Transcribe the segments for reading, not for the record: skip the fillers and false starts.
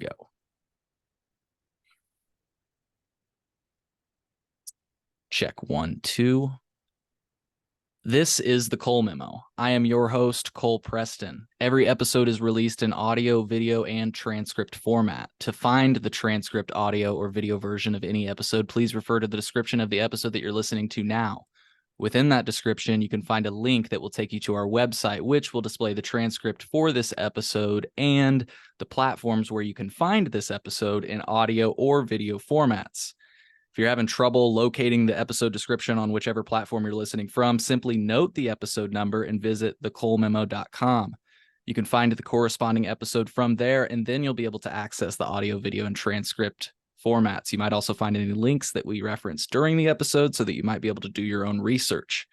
Go. Check 1, 2. This is the Cole Memo. I am your host, Cole Preston. Every episode is released in audio, video, and transcript format. To find the transcript, audio, or video version of any episode, please refer to the description of the episode that you're listening to now. Within that description, you can find a link that will take you to our website, which will display the transcript for this episode and the platforms where you can find this episode in audio or video formats. If you're having trouble locating the episode description on whichever platform you're listening from, simply note the episode number and visit thecolememo.com. You can find the corresponding episode from there, and then you'll be able to access the audio, video, and transcript formats. You might also find any links that we reference during the episode so that you might be able to do your own research.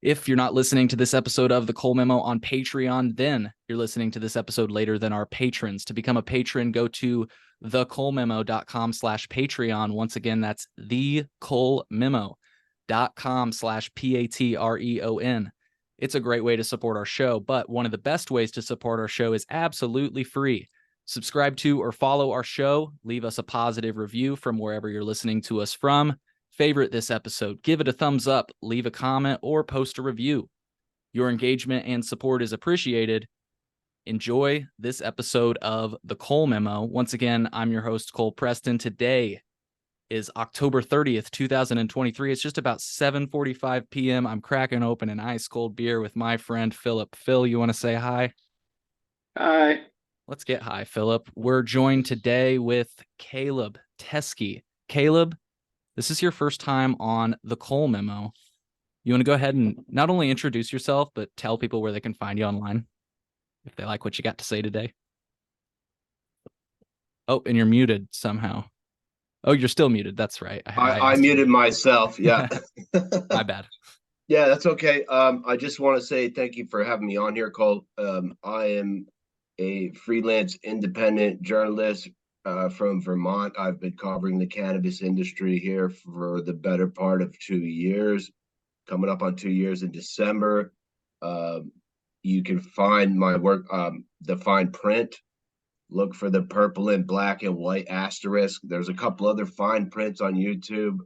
If you're not listening to this episode of the Cole Memo on Patreon, then you're listening to this episode later than our patrons. To become a patron, go to thecolememo.com/Patreon. Once again, that's thecolememo.com/Patreon. It's a great way to support our show, but one of the best ways to support our show is absolutely free. Subscribe to or follow our show. Leave us a positive review from wherever you're listening to us from. Favorite this episode, give it a thumbs up, leave a comment, or post a review. Your engagement and support is appreciated. Enjoy this episode of the Cole Memo. Once again, I'm your host, Cole Preston. Today is October 30th, 2023. It's just about 7:45 p.m. I'm cracking open an ice cold beer with my friend, Philip. Phil, you want to say hi? Hi. Let's get high, Philip. We're joined today with Caleb Teske. Caleb, this is your first time on the Cole Memo. You want to go ahead and not only introduce yourself, but tell people where they can find you online if they like what you got to say today. Oh, and you're muted somehow. Oh, you're still muted. That's right. I muted myself. Yeah. My bad. Yeah, that's okay. I just want to say thank you for having me on here, Cole. I am a freelance independent journalist from Vermont. I've been covering the cannabis industry here for the better part of 2 years, coming up on 2 years in December. You can find my work, the fine print. Look for the purple and black and white asterisk. There's a couple other fine prints on YouTube,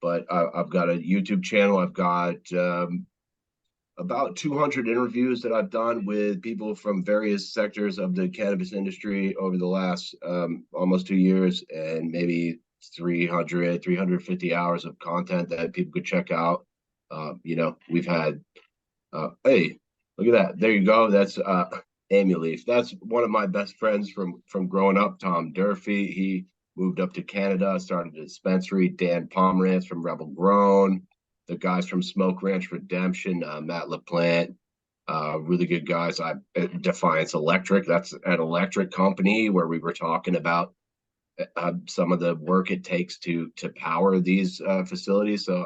but I've got a YouTube channel. I've got about 200 interviews that I've done with people from various sectors of the cannabis industry over the last almost 2 years, and maybe 350 hours of content that people could check out. We've had, hey, look at that. There you go. That's Amy Leaf. That's one of my best friends from growing up, Tom Durfee. He moved up to Canada, started a dispensary. Dan Pomerantz from Rebel Grown. The guys from Smoke Ranch Redemption, Matt LaPlante, really good guys. Defiance Electric, that's an electric company where we were talking about some of the work it takes to power these facilities. So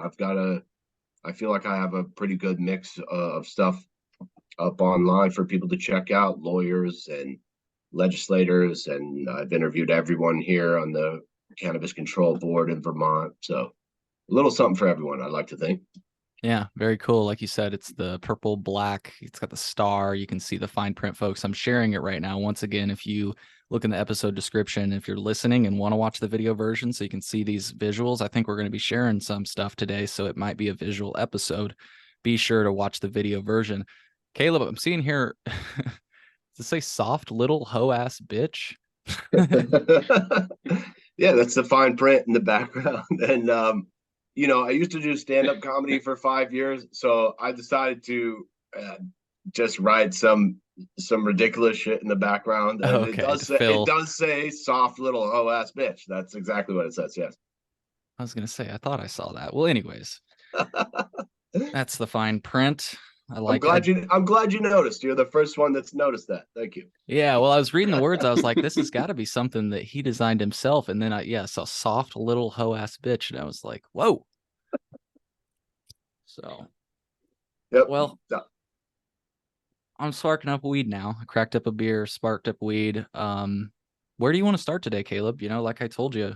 I feel like I have a pretty good mix of stuff up online for people to check out, lawyers and legislators, and I've interviewed everyone here on the Cannabis Control Board in Vermont. So a little something for everyone, I'd like to think. Yeah, very cool. Like you said, it's the purple, black. It's got the star. You can see the fine print, folks. I'm sharing it right now. Once again, if you look in the episode description, if you're listening and want to watch the video version so you can see these visuals, I think we're going to be sharing some stuff today, so it might be a visual episode. Be sure to watch the video version. Caleb, I'm seeing here, does it say soft little hoe-ass bitch? Yeah, that's the fine print in the background. And I used to do stand-up comedy for 5 years, so I decided to just write some ridiculous shit in the background. And Okay, it does say soft little hoe ass bitch. That's exactly what it says. Yes. I was gonna say, I thought I saw that. Well, anyways, that's the fine print. I'm glad you noticed. You're the first one that's noticed that. Thank you. Yeah, well, I was reading the words. I was like, this has got to be something that he designed himself. And then I saw soft little hoe ass bitch, and I was like, whoa. So, yep. Well, I'm sparking up weed now. I cracked up a beer, sparked up weed. Where do you want to start today, Caleb? Like I told you,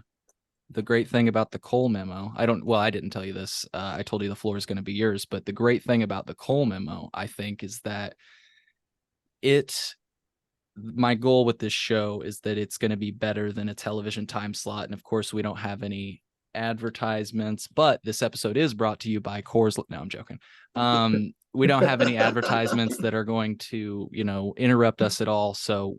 the great thing about the Cole Memo, I didn't tell you this. I told you the floor is going to be yours, but the great thing about the Cole Memo, I think, is that it my goal with this show is that it's going to be better than a television time slot. And of course, we don't have any advertisements, but this episode is brought to you by Coors. No, I'm joking. We don't have any advertisements that are going to, interrupt us at all. So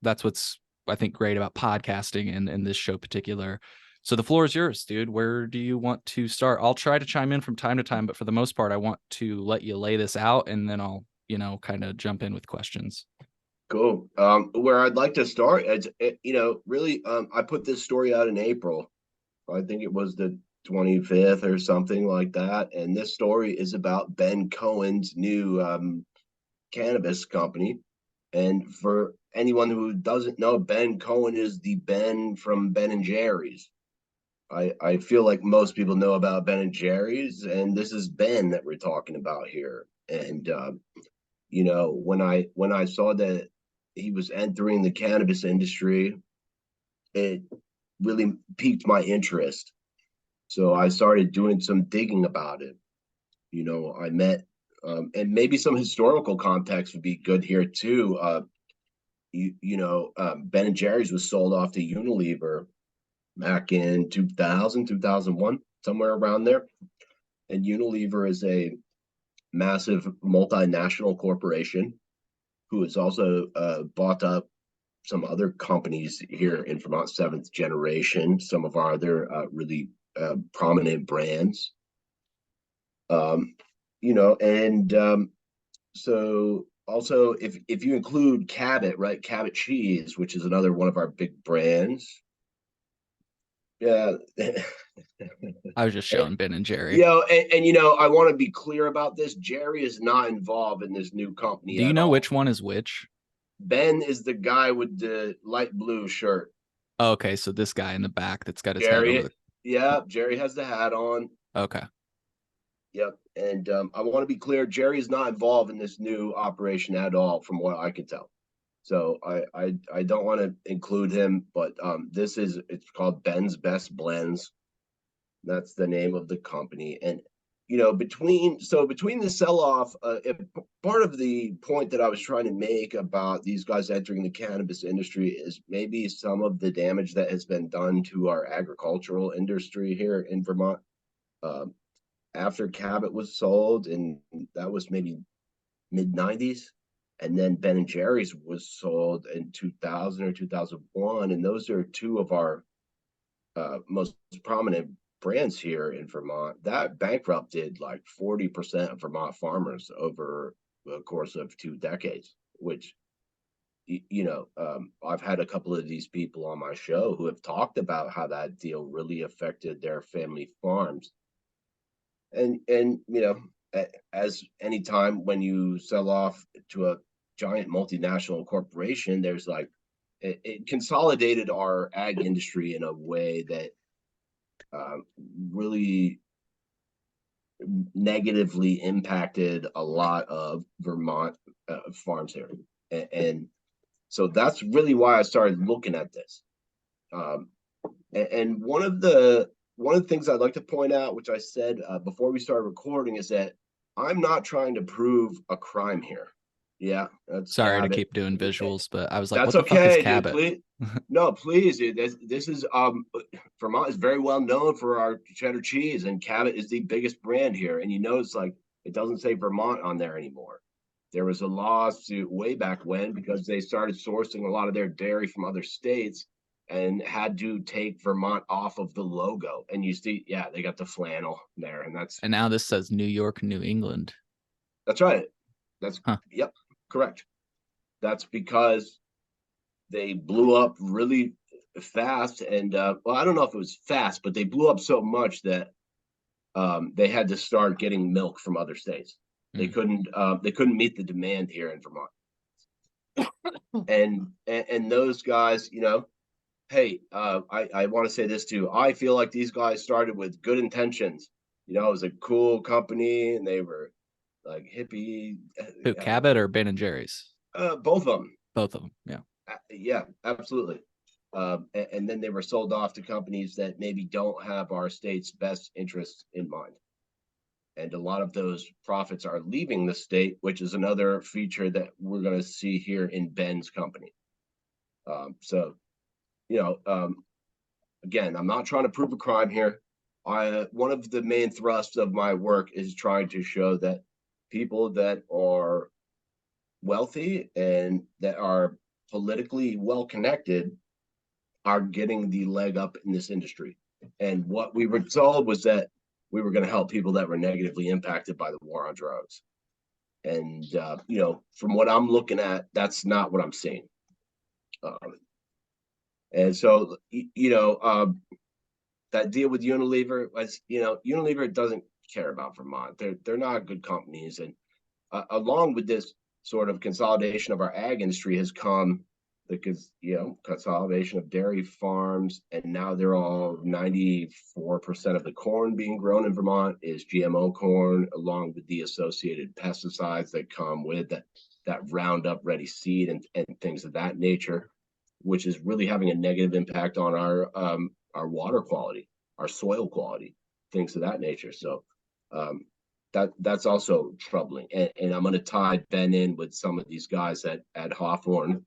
that's what's, I think, great about podcasting and this show particular. So the floor is yours, dude. Where do you want to start? I'll try to chime in from time to time, but for the most part, I want to let you lay this out, and then I'll, kind of jump in with questions. Cool. Where I'd like to start, really, I put this story out in April. I think it was the 25th or something like that. And this story is about Ben Cohen's new cannabis company. And for anyone who doesn't know, Ben Cohen is the Ben from Ben and Jerry's. I feel like most people know about Ben and Jerry's, and this is Ben that we're talking about here. And when I saw that he was entering the cannabis industry, it really piqued my interest. So I started doing some digging about it. I met, and maybe some historical context would be good here too. Ben and Jerry's was sold off to Unilever back in 2000, 2001, somewhere around there. And Unilever is a massive multinational corporation who has also bought up some other companies here in Vermont, seventh generation, some of our other really prominent brands. So also if you include Cabot, right? Cabot cheese, which is another one of our big brands. Yeah. I was just showing Ben and Jerry. I want to be clear about this. Jerry is not involved in this new company. Do you know which one is which? Ben is the guy with the light blue shirt. Oh, okay, so this guy in the back that's got his Jerry, head over yeah, Jerry has the hat on. Okay. Yep. And I want to be clear, Jerry is not involved in this new operation at all, from what I can tell. So I don't want to include him, but it's called Ben's Best Blends. That's the name of the company. And between the sell-off, part of the point that I was trying to make about these guys entering the cannabis industry is maybe some of the damage that has been done to our agricultural industry here in Vermont. After Cabot was sold, and that was maybe mid 90s, and then Ben and Jerry's was sold in 2000 or 2001, and those are two of our most prominent brands here in Vermont. That bankrupted like 40% of Vermont farmers over the course of 2 decades, which I've had a couple of these people on my show who have talked about how that deal really affected their family farms. And as any time when you sell off to a giant multinational corporation, there's like it consolidated our ag industry in a way that really negatively impacted a lot of Vermont farms here. And so that's really why I started looking at this. And one of the things I'd like to point out, which I said before we started recording, is that I'm not trying to prove a crime here. Yeah, that's sorry Cabot. to keep doing visuals, but I was like, that's what the okay, fuck is dude, Cabot? please. No, please, dude. This is Vermont is very well known for our cheddar cheese, and Cabot is the biggest brand here. And it's like it doesn't say Vermont on there anymore. There was a lawsuit way back when because they started sourcing a lot of their dairy from other states and had to take Vermont off of the logo. And you see, yeah, they got the flannel there, and now this says New York, New England. That's right. Yep, correct. That's because they blew up really fast, and well, I don't know if it was fast, but they blew up so much that they had to start getting milk from other states. They couldn't meet the demand here in Vermont. and those guys, hey, I want to say this too. I feel like these guys started with good intentions. It was a cool company, and they were like hippie. Who, Cabot or Ben and Jerry's? Both of them. Both of them, yeah. Yeah, absolutely. And then they were sold off to companies that maybe don't have our state's best interests in mind. And a lot of those profits are leaving the state, which is another feature that we're going to see here in Ben's company. So, you know, again, I'm not trying to prove a crime here. One of the main thrusts of my work is trying to show that people that are wealthy and that are politically well connected are getting the leg up in this industry. And what we were told was that we were going to help people that were negatively impacted by the war on drugs. And, you know, from what I'm looking at, that's not what I'm seeing. And so, you know, that deal with Unilever was, you know, Unilever doesn't care about Vermont. They're not good companies. And along with this sort of consolidation of our ag industry has come because, you know, consolidation of dairy farms, and now they're all 94% of the corn being grown in Vermont is GMO corn, along with the associated pesticides that come with that Roundup Ready seed and things of that nature, which is really having a negative impact on our water quality, our soil quality, things of that nature. So that's also troubling. And I'm going to tie Ben in with some of these guys at Hawthorne,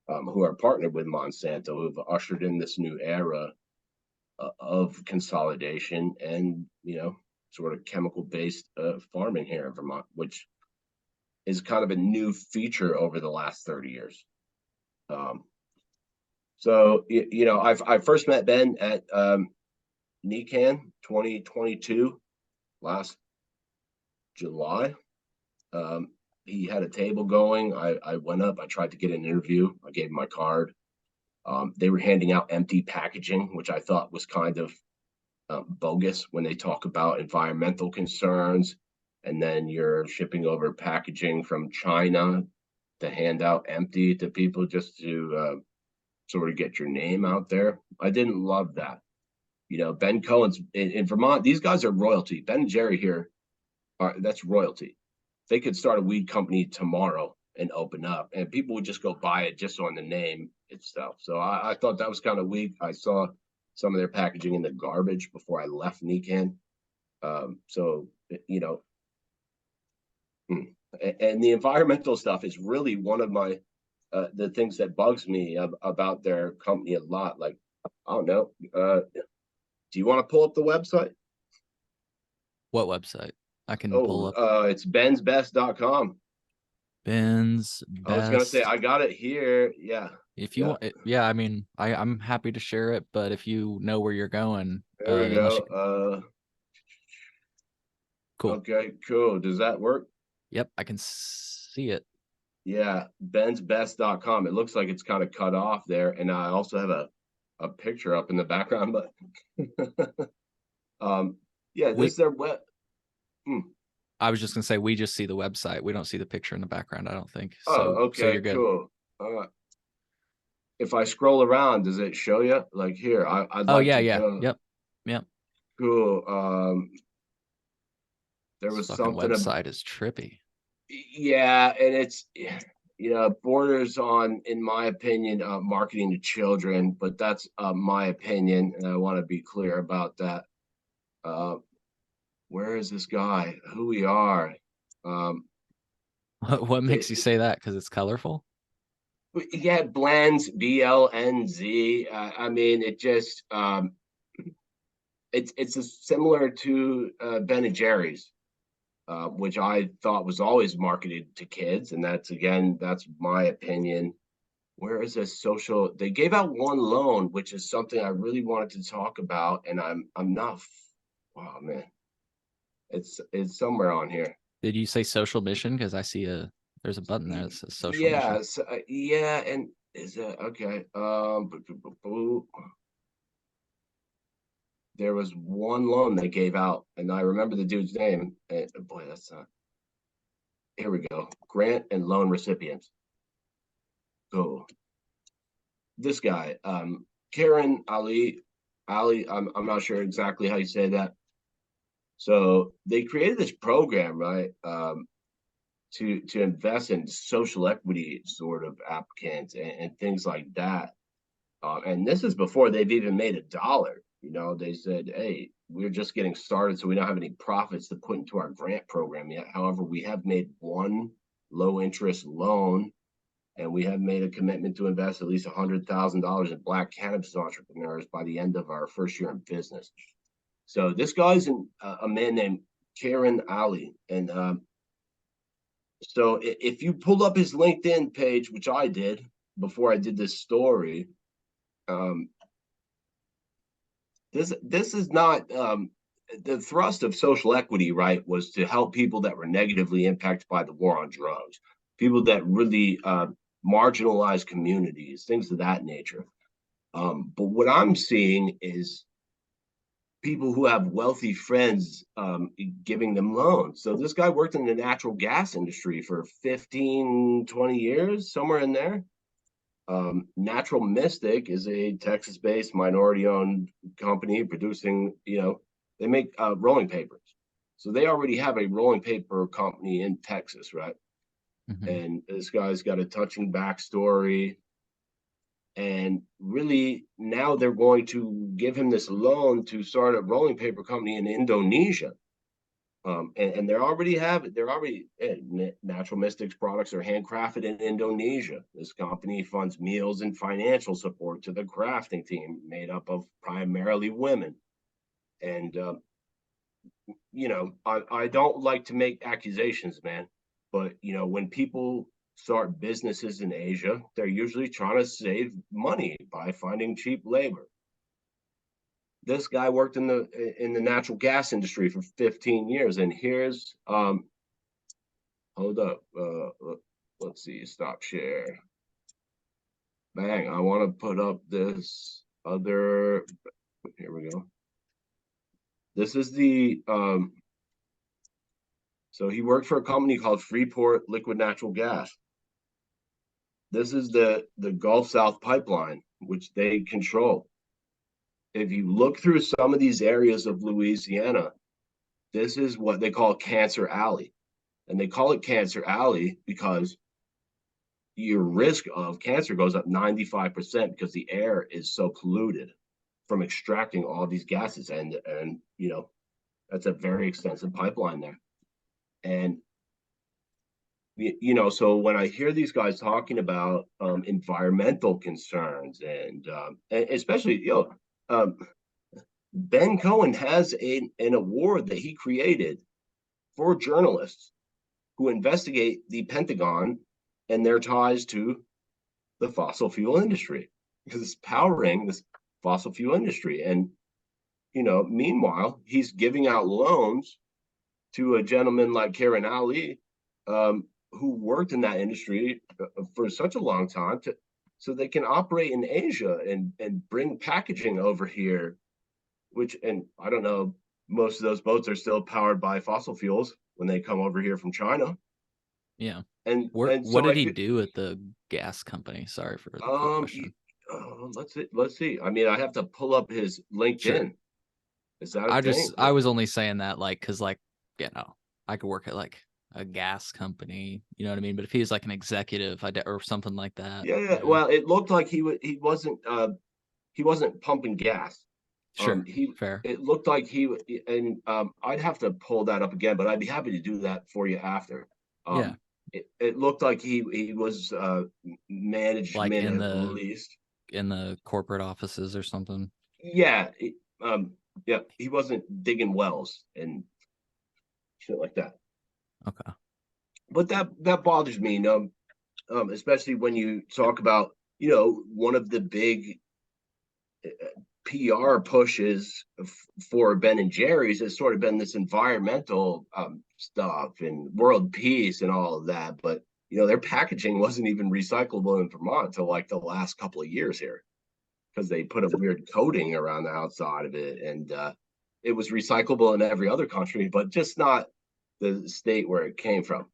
who are partnered with Monsanto, who've ushered in this new era of consolidation and, you know, sort of chemical-based farming here in Vermont, which is kind of a new feature over the last 30 years. So, you know, I first met Ben at NECAN 2022, last July. He had a table going. I went up, I tried to get an interview. I gave him my card. They were handing out empty packaging, which I thought was kind of bogus when they talk about environmental concerns. And then you're shipping over packaging from China to hand out empty to people just to sort of get your name out there. I didn't love that. You know, Ben Cohen's in Vermont. These guys are royalty. Ben and Jerry here that's royalty. They could start a weed company tomorrow and open up, and people would just go buy it just on the name itself. So I thought that was kind of weak. I saw some of their packaging in the garbage before I left NECAN. So, you know, and the environmental stuff is really one of my the things that bugs me about their company a lot. Like, I don't know. Do you want to pull up the website? What website? I can pull up. It's bensbest.com. Ben's I was gonna say Best. I got it here. Yeah. If you want, yeah, I mean, I'm happy to share it, but if you know where you're going, There we unless you, go. cool. Okay, cool. Does that work? Yep, I can see it. Yeah, bensbest.com. It looks like it's kind of cut off there. And I also have a picture up in the background, but yeah, this is their web. I was just gonna say we just see the website. We don't see the picture in the background, I don't think. Oh, So okay, you're good. cool. If I scroll around, does it show you? Like here, I'd like yeah, to yeah. go. Yep. Cool. There This was fucking something website is trippy. yeah, and it's, you know, borders on, in my opinion, marketing to children, but that's my opinion, and I want to be clear about that. Where is this guy? Who we are? What makes you say that? Because it's colorful? Yeah, blends, BLNZ. I mean, it just it's similar to Ben and Jerry's, which I thought was always marketed to kids, and that's my opinion. Where is this social? They gave out one loan, which is something I really wanted to talk about, and I'm not. Oh man, it's somewhere on here. Did you say social mission? Because I see there's a button there that says social mission. Yes, yeah, and is that okay? There was one loan they gave out, and I remember the dude's name. And boy, that's not. Here we go. Grant and loan recipients. Go. This guy, Karen Ali. I'm not sure exactly how you say that. So they created this program, right? To invest in social equity sort of applicants and things like that. And this is before they've even made $1. You know, they said, hey, we're just getting started, so we don't have any profits to put into our grant program yet. However, we have made one low interest loan and we have made a commitment to invest at least $100,000 in Black cannabis entrepreneurs by the end of our first year in business. So this guy's a man named Karen Ali, and so if you pull up his LinkedIn page, which I did before I did this story, this is not the thrust of social equity, right? Was to help people that were negatively impacted by the war on drugs, people that really marginalized communities, things of that nature. But what I'm seeing is people who have wealthy friends giving them loans. So this guy worked in the natural gas industry for 15, 20 years, somewhere in there. Natural Mystic is a Texas-based minority-owned company producing, they make rolling papers. So they already have a rolling paper company in Texas, right? Mm-hmm. And this guy's got a touching backstory. And really, now they're going to give him this loan to start a rolling paper company in Indonesia. And they already have it. They're already Natural Mystics products are handcrafted in Indonesia. This company funds meals and financial support to the crafting team, made up of primarily women. And I don't like to make accusations, man, but when people start businesses in Asia, they're usually trying to save money by finding cheap labor. This guy worked in the natural gas industry for 15 years, and here's hold up, let's see, stop share. Bang! I want to put up this other. Here we go. This is the so he worked for a company called Freeport Liquid Natural Gas. This is the Gulf South pipeline, which they control. If you look through some of these areas of Louisiana, this is what they call Cancer Alley. And they call it Cancer Alley because your risk of cancer goes up 95% because the air is so polluted from extracting all these gases. And that's a very extensive pipeline there. And so when I hear these guys talking about environmental concerns and especially, Ben Cohen has an award that he created for journalists who investigate the Pentagon and their ties to the fossil fuel industry, because it's powering this fossil fuel industry. And, meanwhile, he's giving out loans to a gentleman like Karen Ali, who worked in that industry for such a long time so they can operate in Asia and bring packaging over here, and I don't know, most of those boats are still powered by fossil fuels when they come over here from China. Yeah. And what did he do at the gas company? Sorry for the question. Let's see. I mean, I have to pull up his LinkedIn. Sure. Is that a thing? I was only saying that because I could work at like a gas company, you know what I mean? But if he was like an executive or something like that. Yeah. Well, it looked like he wasn't pumping gas. Sure. Fair. It looked like and I'd have to pull that up again, but I'd be happy to do that for you after. Yeah. It looked like he was management, like at least in the corporate offices or something. Yeah. Yeah. He wasn't digging wells and shit like that. Okay. But that bothers me, especially when you talk about, one of the big PR pushes for Ben and Jerry's has sort of been this environmental stuff and world peace and all of that. But, their packaging wasn't even recyclable in Vermont until like the last couple of years here, because they put a weird coating around the outside of it. And it was recyclable in every other country, but just not the state where it came from,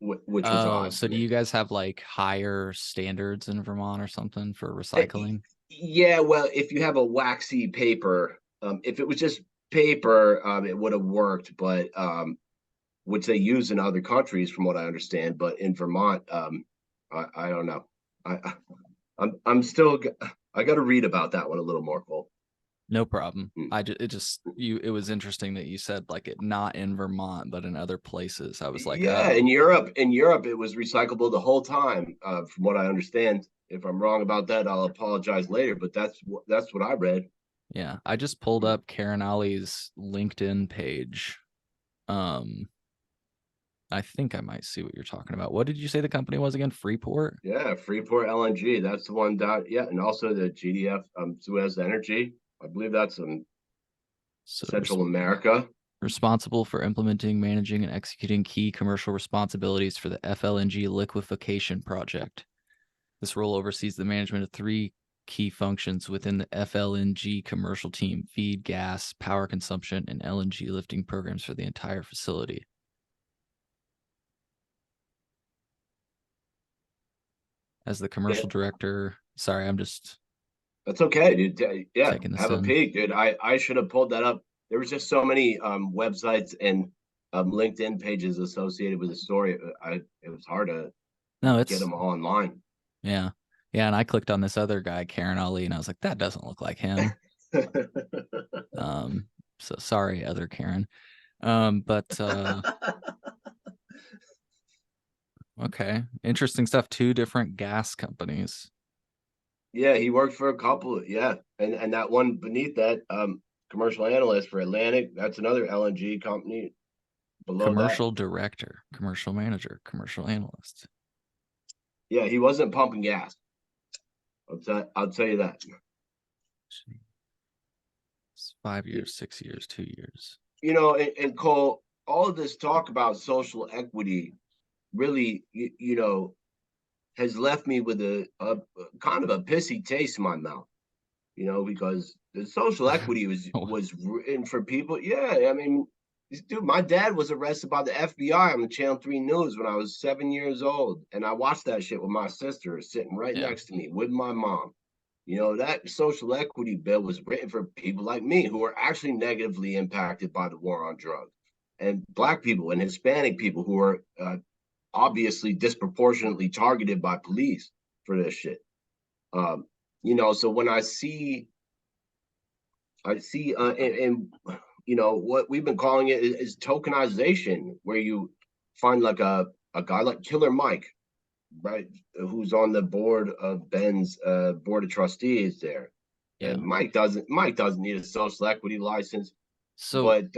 which was odd. So do you guys have like higher standards in Vermont or something for recycling? Yeah, well, if you have a waxy paper, if it was just paper, it would have worked, but which they use in other countries, from what I understand. But in Vermont, I don't know. I'm still. I got to read about that one a little more, Cole. No problem. Mm. It was interesting that you said like it not in Vermont, but in other places. I was like, Yeah, oh, In Europe, it was recyclable the whole time, from what I understand. If I'm wrong about that, I'll apologize later. But that's what I read. yeah. I just pulled up Karen Ollie's LinkedIn page. Um, I think I might see what you're talking about. What did you say the company was again? Freeport? Yeah, Freeport LNG. That's the one. Yeah, and also the GDF, Suez Energy. I believe that's in So Central America. responsible for implementing, managing, and executing key commercial responsibilities for the FLNG liquefaction project. This role oversees the management of three key functions within the FLNG commercial team: feed, gas, power consumption, and LNG lifting programs for the entire facility. As the Yeah, commercial director, sorry, I'm just that's okay, dude. Yeah, taking this have a in. peek, dude. I should have pulled that up. There was just so many websites and LinkedIn pages associated with the story. It was hard to No, get it's them all online. yeah. Yeah, and I clicked on this other guy, Karen Ali, and I was like, that doesn't look like him. Um, so sorry, other Karen. But okay. Interesting stuff. Two different gas companies. Yeah, he worked for a couple. Yeah, and that one beneath that, commercial analyst for Atlantic. That's another LNG company below that. Commercial director, commercial manager, commercial analyst. Yeah, he wasn't pumping gas. I'll tell you that. It's 5 years, 6 years, 2 years. And Cole, all of this talk about social equity really, has left me with a kind of a pissy taste in my mouth. Because the social equity was written for people. Yeah, I mean, dude, my dad was arrested by the FBI on the Channel 3 News when I was 7 years old, and I watched that shit with my sister sitting right Yeah. next to me with my mom. That social equity bill was written for people like me who are actually negatively impacted by the war on drugs, and Black people and Hispanic people who are obviously disproportionately targeted by police for this shit. So when and what we've been calling it is tokenization, where you find like a guy like Killer Mike, right, who's on the board of Ben's board of trustees there. Yeah. And Mike doesn't need a social equity license, So but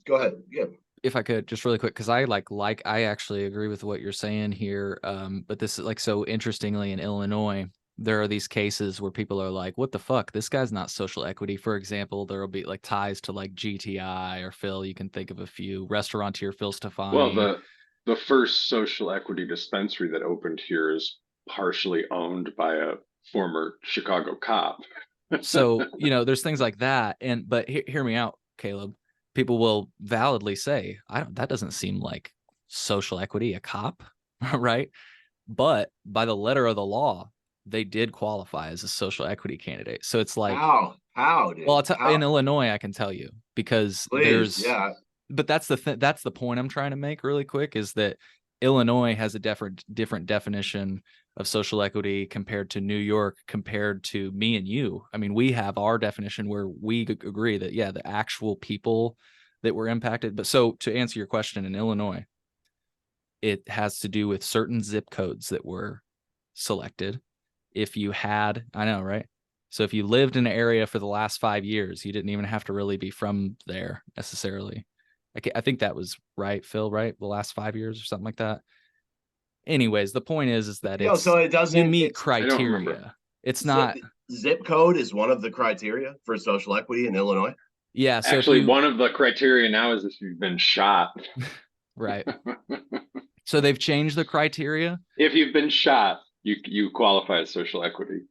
go ahead. Yeah. if I could just really quick, because I actually agree with what you're saying here. But this is like so interestingly in Illinois, there are these cases where people are like, what the fuck? This guy's not social equity. For example, there will be like ties to like GTI or Phil. You can think of a few. Restaurateur Phil Well, Stefani. the first social equity dispensary that opened here is partially owned by a former Chicago cop. So, there's things like that. But hear me out, Caleb. People will validly say, that doesn't seem like social equity, a cop, right? But by the letter of the law, they did qualify as a social equity candidate. So it's like, How, well, dude? in How? Illinois, I can tell you because Please, yeah. but that's the point I'm trying to make really quick is that Illinois has a different definition of social equity compared to New York, compared to me and you. I mean, we have our definition where we agree that, yeah, the actual people that were impacted. But so to answer your question, in Illinois, it has to do with certain zip codes that were selected. If you had, I know, right? So if you lived in an area for the last 5 years, you didn't even have to really be from there necessarily. I think that was right, Phil, right? The last 5 years or something like that. Anyways, the point is that So it you doesn't. meet It's I don't remember. criteria. It's zip not, zip code is one of the criteria for social equity in Illinois. yeah. So if Actually, you, one of the criteria now is if you've been shot. right. So they've changed the criteria. If you've been shot, you qualify as social equity.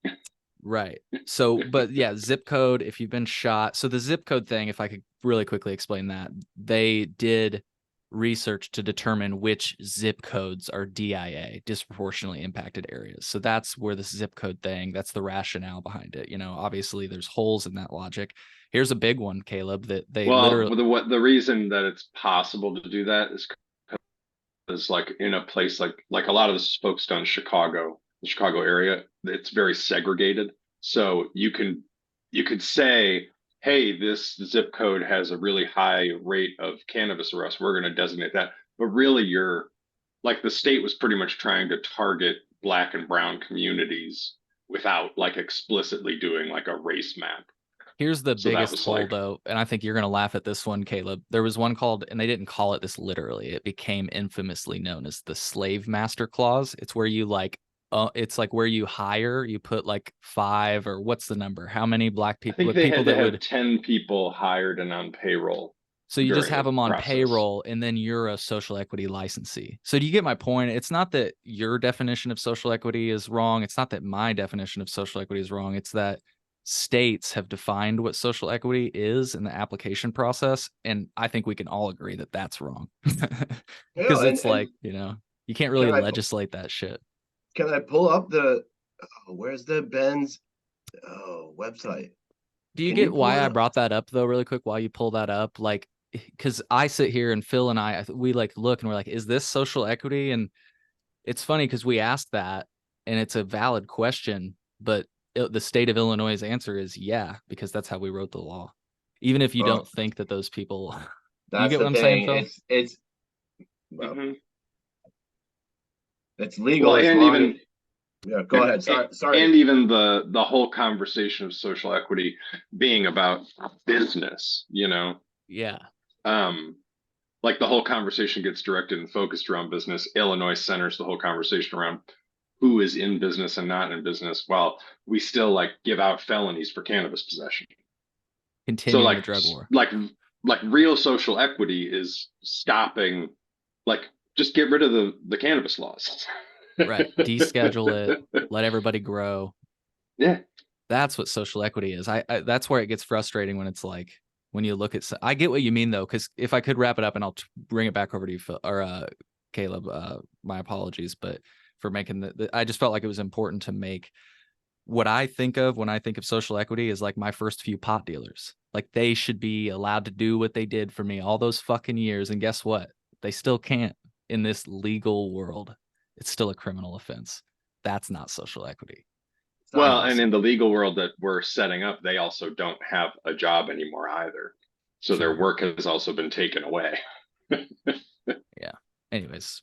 Right. So, but yeah, zip code, if you've been shot. So the zip code thing, if I could really quickly explain that, they did research to determine which zip codes are DIA, disproportionately impacted areas. So that's where this zip code thing, that's the rationale behind it. Obviously there's holes in that logic. Here's a big one, Caleb, that they Well, literally, the reason that it's possible to do that is like in a place like a lot of this is focused on Chicago, the Chicago area. It's very segregated, so you could say, hey, this zip code has a really high rate of cannabis arrests. We're going to designate that. But really, you're like the state was pretty much trying to target Black and brown communities without like explicitly doing like a race map. Here's the So that biggest was hole, like, though, and I think you're going to laugh at this one, Caleb. There was one called, and they didn't call it this literally. It became infamously known as the slave master clause. It's where you like, it's like where you hire, you put like 5 or what's the number? How many Black I people, think like they people had to that have would, 10 people hired and on payroll so you just during have the them on process. payroll and then you're a social equity licensee. So do you get my point? It's not that your definition of social equity is wrong. It's not that my definition of social equity is wrong. It's that states have defined what social equity is in the application process. And I think we can all agree that that's wrong. Yeah, Because it's and like, you can't can really I legislate that shit. can I pull up the where's the Ben's website? Do you Can you get pull why it I up? brought that up though, really quick, while you pull that up? Like, because I sit here and Phil and we like look and we're like, is this social equity? And it's funny because we asked that and it's a valid question, but the state of Illinois' answer is yeah, because that's how we wrote the law. Even if you Oh, don't think that those people, you that's get what the I'm saying, thing. Phil? It's well, Hmm. it's legal. Well, It's and mine. even Yeah, go ahead. Sorry. and even the whole conversation of social equity being about business, Yeah. um, like the whole conversation gets directed and focused around business. Illinois centers the whole conversation around who is in business and not in business, while we still like give out felonies for cannabis possession. So Continuing the drug war. like real social equity is stopping, like just get rid of the cannabis laws. Right. Deschedule it, let everybody grow. Yeah. That's what social equity is. That's where it gets frustrating when it's like, when you look at, I get what you mean though, because if I could wrap it up and I'll bring it back over to you, Phil, or Caleb, my apologies, but for making I just felt like it was important to make what I think of when I think of social equity is like my first few pot dealers. Like they should be allowed to do what they did for me all those fucking years. And guess what? They still can't in this legal world. It's still a criminal offense. That's not social equity. Well, Anyways, and in the legal world that we're setting up, they also don't have a job anymore either. So their true. work has also been taken away. Yeah. Anyways,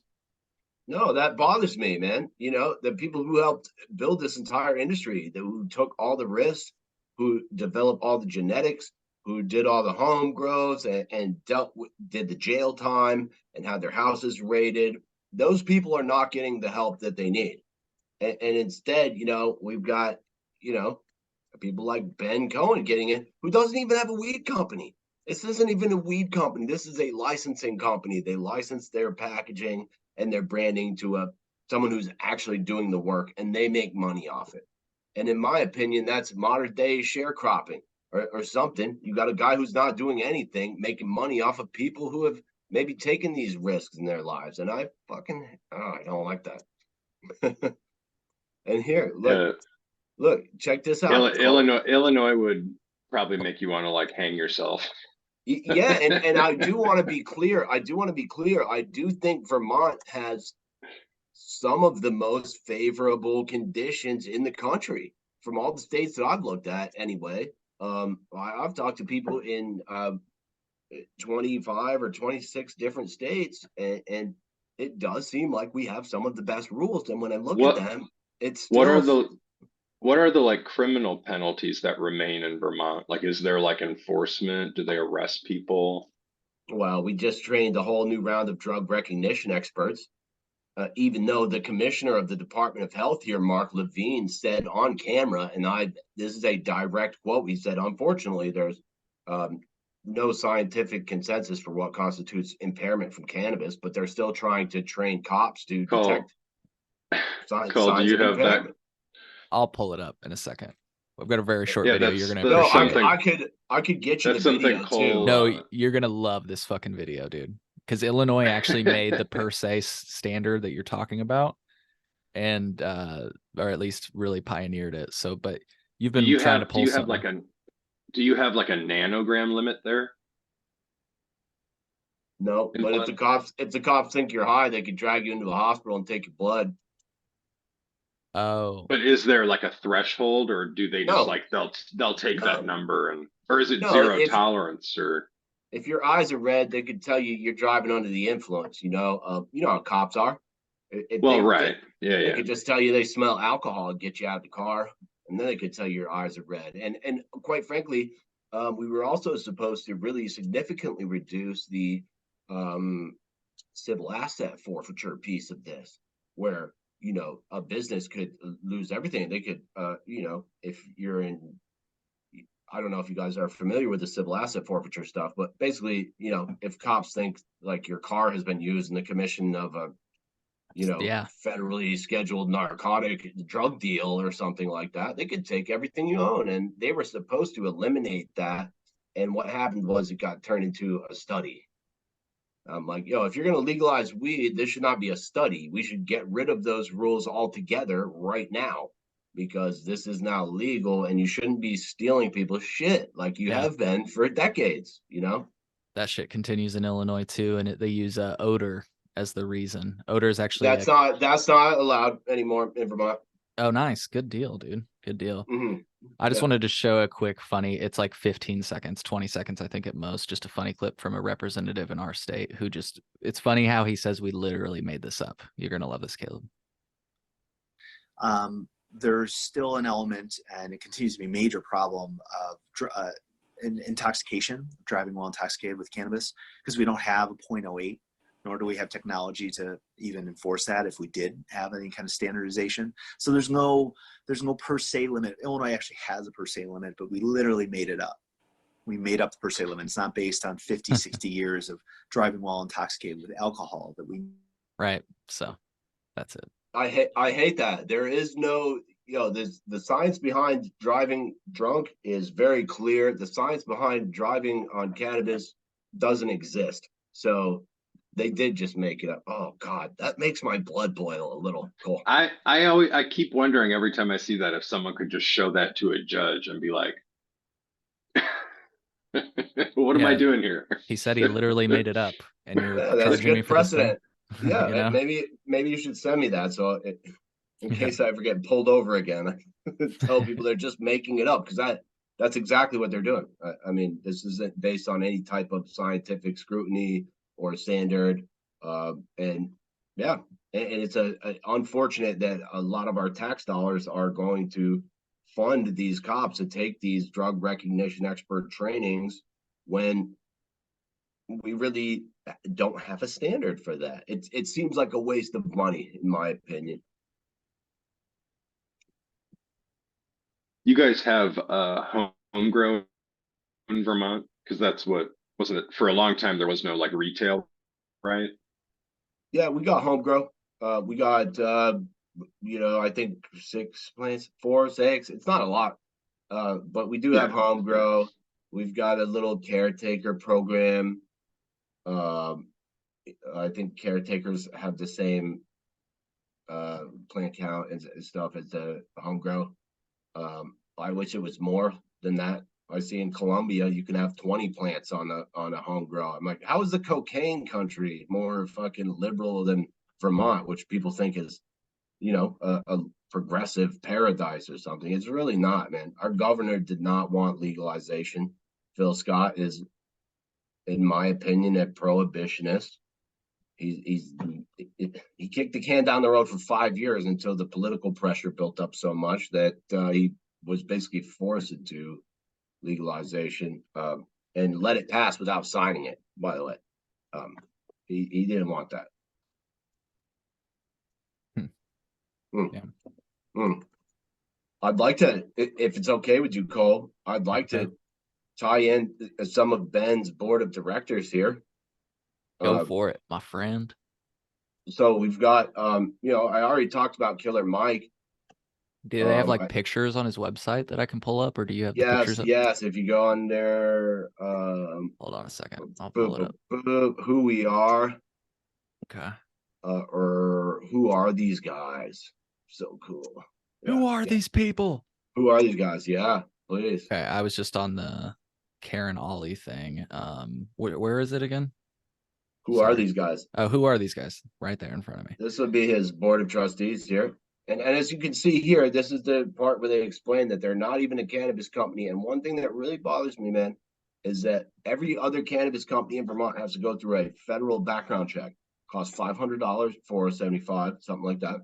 No, that bothers me, man. The people who helped build this entire industry, who took all the risks, who developed all the genetics, who did all the home grows and did the jail time and had their houses raided. Those people are not getting the help that they need. And instead, we've got, people like Ben Cohen getting it, who doesn't even have a weed company. This isn't even a weed company. This is a licensing company. They license their packaging and their branding to someone who's actually doing the work, and they make money off it. And in my opinion, that's modern day sharecropping or something. You got a guy who's not doing anything, making money off of people who have maybe taken these risks in their lives. And I don't like that. And here, Uh, look, check this out. Illinois would probably make you want to like hang yourself. Yeah, and I do want to be clear. I do think Vermont has some of the most favorable conditions in the country from all the states that I've looked at. Anyway, I've talked to people in 25 or 26 different states, and it does seem like we have some of the best rules. And when I look at What them, it's what are still the like criminal penalties that remain in Vermont? Like, is there like enforcement? Do they arrest people? well, we just trained a whole new round of drug recognition experts. Even though the commissioner of the Department of Health here, Mark Levine, said on camera, and this is a direct quote, he said, unfortunately, there's no scientific consensus for what constitutes impairment from cannabis, but they're still trying to train cops to Cole, detect Cole, do signs you of have that? impairment. I'll pull it up in a second. I've got a very short Yeah, video. You're that's going to the No, appreciate it. something. I could get you the That's something video too. Cole. No, you're going to love this fucking video, dude. Because Illinois actually made the per se standard that you're talking about, and or at least really pioneered it. So, but you've do been you trying to have do pull you have something. like a do you have like a nanogram limit there? No, In but blood? if the cops think you're high, they could drag you into the hospital and take your blood. Oh, But is there like a threshold, or do they just No, like they'll take that no, number, and or is it no. zero tolerance or If your eyes are red, they could tell you you're driving under the influence. You know how cops are. If well, they right. Yeah, they yeah. could just tell you they smell alcohol and get you out of the car, and then they could tell you your eyes are red. And quite frankly, we were also supposed to really significantly reduce the um, civil asset forfeiture piece of this, where a business could lose everything. They could, if you're in, I don't know if you guys are familiar with the civil asset forfeiture stuff, but basically, if cops think like your car has been used in the commission of a yeah. federally scheduled narcotic drug deal or something like that, they could take everything you own. And they were supposed to eliminate that. And what happened was it got turned into a study. I'm like, if you're going to legalize weed, this should not be a study. We should get rid of those rules altogether right now, because this is now legal and you shouldn't be stealing people's shit like you Yeah. have been for decades, That shit continues in Illinois too, and they use odor as the reason. Odor is actually That's not allowed anymore in Vermont. oh, nice. Good deal, dude. Good deal. Mm-hmm. I just Yeah. wanted to show a quick funny, it's like 15 seconds, 20 seconds, I think at most, just a funny clip from a representative in our state who it's funny how he says we literally made this up. You're going to love this, Caleb. There's still an element, and it continues to be a major problem of intoxication, driving while intoxicated with cannabis, because we don't have a .08, nor do we have technology to even enforce that if we did have any kind of standardization. So there's no per se limit. Illinois actually has a per se limit, but we literally made it up. We made up the per se limit. It's not based on 50, 60 years of driving while intoxicated with alcohol that we. Right. So that's it. I hate that. There is no, the science behind driving drunk is very clear. The science behind driving on cannabis doesn't exist. So they did just make it up. Oh God, that makes my blood boil a little. Cool. I keep wondering every time I see that if someone could just show that to a judge and be like, what am I doing here? He said he literally made it up, and you're That's charging me good for precedent. this Yeah, you know? maybe you should send me that in case I ever get pulled over again. Tell people they're just making it up, because that's exactly what they're doing. I mean, this isn't based on any type of scientific scrutiny or standard. And yeah, and it's unfortunate that a lot of our tax dollars are going to fund these cops to take these drug recognition expert trainings when we really don't have a standard for that. It seems like a waste of money, in my opinion. You guys have homegrown in Vermont, because that's what wasn't it for a long time. There was no like retail, right? Yeah, we got home grow. We got I think 6 plants, 4, 6. It's not a lot, but we do have home grow. We've got a little caretaker program. I think caretakers have the same plant count and stuff as the home grow. I wish it was more than that. I see in Colombia you can have 20 plants on a home grow. I'm like, how is the cocaine country more fucking liberal than Vermont, which people think is, a progressive paradise or something? It's really not, man. Our governor did not want legalization. Phil Scott is, in my opinion, a prohibitionist. He kicked the can down the road for 5 years until the political pressure built up so much that he was basically forced into legalization, and let it pass without signing it, by the way. He didn't want that. Yeah. I'd like to, if it's okay with you, Cole, I'd like to tie in some of Ben's board of directors here. Go for it, my friend. So we've got, I already talked about Killer Mike. Do they have like pictures on his website that I can pull up, or do you have the pictures? Yes. If you go on there, hold on a second. I'll pull it up. Who we are. Okay. Or who are these guys? So cool. Who are these people? Who are these guys? Yeah, please. Okay, I was just on the Karen Ollie thing. Where is it again? Who are these guys? Oh, who are these guys? Right there in front of me. This would be his board of trustees here. And as you can see here, this is the part where they explain that they're not even a cannabis company. And one thing that really bothers me, man, is that every other cannabis company in Vermont has to go through a federal background check. Costs $500, $475, something like that.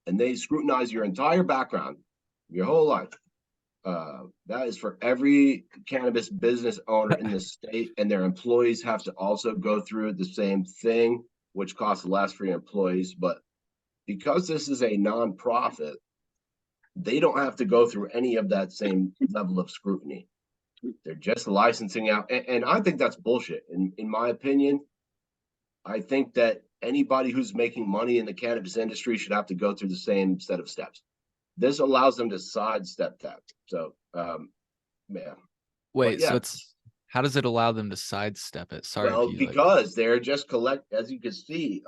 And they scrutinize your entire background, your whole life. That is for every cannabis business owner in the state, and their employees have to also go through the same thing, which costs less for your employees. But because this is a nonprofit, they don't have to go through any of that same level of scrutiny. They're just licensing out. And I think that's bullshit. In my opinion, I think that anybody who's making money in the cannabis industry should have to go through the same set of steps. This allows them to sidestep that. So, yeah. Wait, yeah. so how does it allow them to sidestep it? Sorry. Well, because they're just as you can see,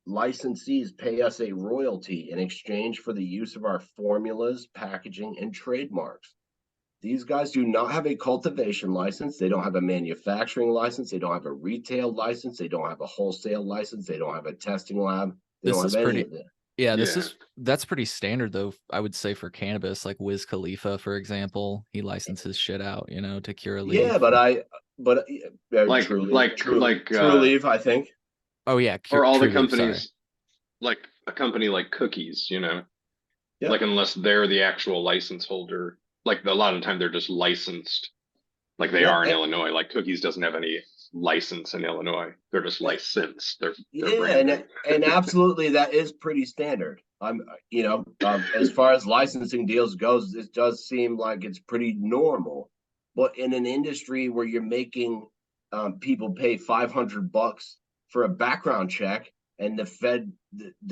licensees pay us a royalty in exchange for the use of our formulas, packaging, and trademarks. These guys do not have a cultivation license. They don't have a manufacturing license. They don't have a retail license. They don't have a wholesale license. They don't have a testing lab. They don't have any of that. Yeah, that's pretty standard though. I would say for cannabis, like Wiz Khalifa, for example, he licenses shit out, to cure a leaf. Yeah, but True Leaf, I think. Oh yeah, or all the companies, like a company like Cookies, like unless they're the actual license holder, like a lot of the time they're just licensed, like they are in Illinois. Like Cookies doesn't have any license in Illinois; they're just licensed. And absolutely, that is pretty standard. As far as licensing deals goes, it does seem like it's pretty normal. But in an industry where you're making people pay $500 for a background check, and the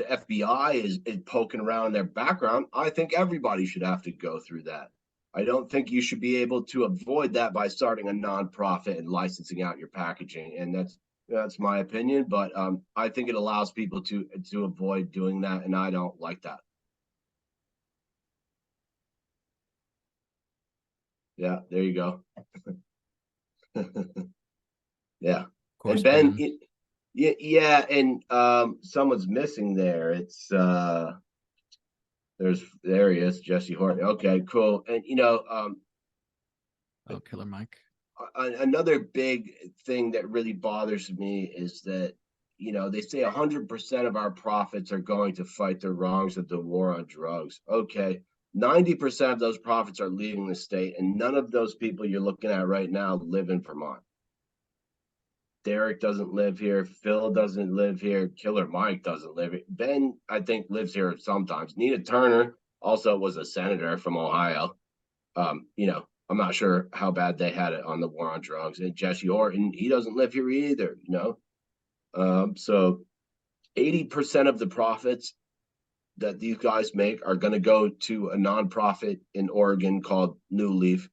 FBI is poking around their background, I think everybody should have to go through that. I don't think you should be able to avoid that by starting a nonprofit and licensing out your packaging. And that's my opinion, but I think it allows people to avoid doing that, and I don't like that. Yeah, there you go. Yeah. And Ben, yeah, and someone's missing there. It's there he is, Jesse Horton. Okay, cool. And Killer Mike. Another big thing that really bothers me is that they say 100% of our profits are going to fight the wrongs of the war on drugs. Okay, 90% of those profits are leaving the state, and none of those people you're looking at right now live in Vermont. Derek doesn't live here. Phil doesn't live here. Killer Mike doesn't live here. Ben, I think, lives here sometimes. Nina Turner also was a senator from Ohio. I'm not sure how bad they had it on the war on drugs. And Jesse Horton, he doesn't live here either, So 80% of the profits that these guys make are going to go to a nonprofit in Oregon called New Leaf,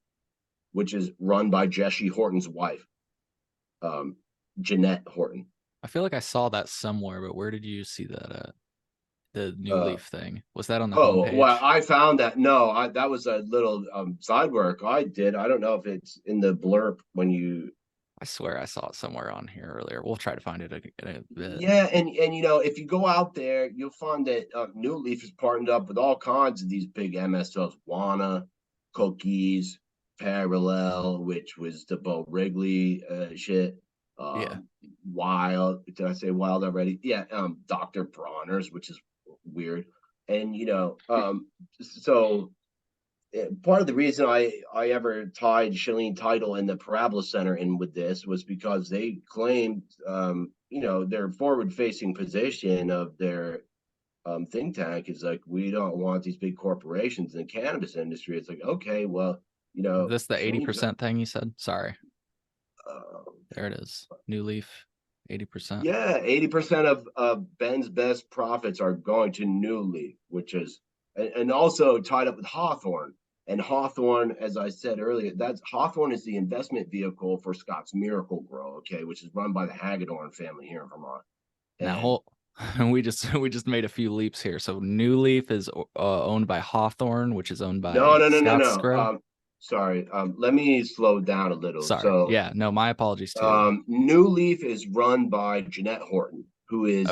which is run by Jesse Horton's wife, Jeanette Horton. I feel like I saw that somewhere, but where did you see that at? The New Leaf thing. Was that on the homepage? Well, I found that. No, that was a little side work I did. I don't know if it's in the blurb when you. I swear I saw it somewhere on here earlier. We'll try to find it in a bit. Yeah, and if you go out there, you'll find that New Leaf is partnered up with all kinds of these big MSOs: Wana, Cookies, Parallel, which was the Bo Wrigley shit. Wild. Did I say Wild already? Yeah. Dr. Bronner's, which is weird. And so part of the reason I ever tied Shalene Title and the Parabola Center in with this was because they claimed their forward-facing position of their think tank is like, we don't want these big corporations in the cannabis industry. It's like, okay, well, is this the 80% thing you said? Sorry. There it is. New Leaf. 80%. Yeah, 80% of Ben's best profits are going to New Leaf, which is and also tied up with Hawthorne. And Hawthorne, as I said earlier, Hawthorne is the investment vehicle for Scott's Miracle Grow, which is run by the Hagedorn family here in Vermont. Now we just made a few leaps here. So New Leaf is owned by Hawthorne, which is owned by Scott's Grow. Sorry, let me slow down a little. Sorry. So, yeah, no, my apologies too. New Leaf is run by Jeanette Horton, who is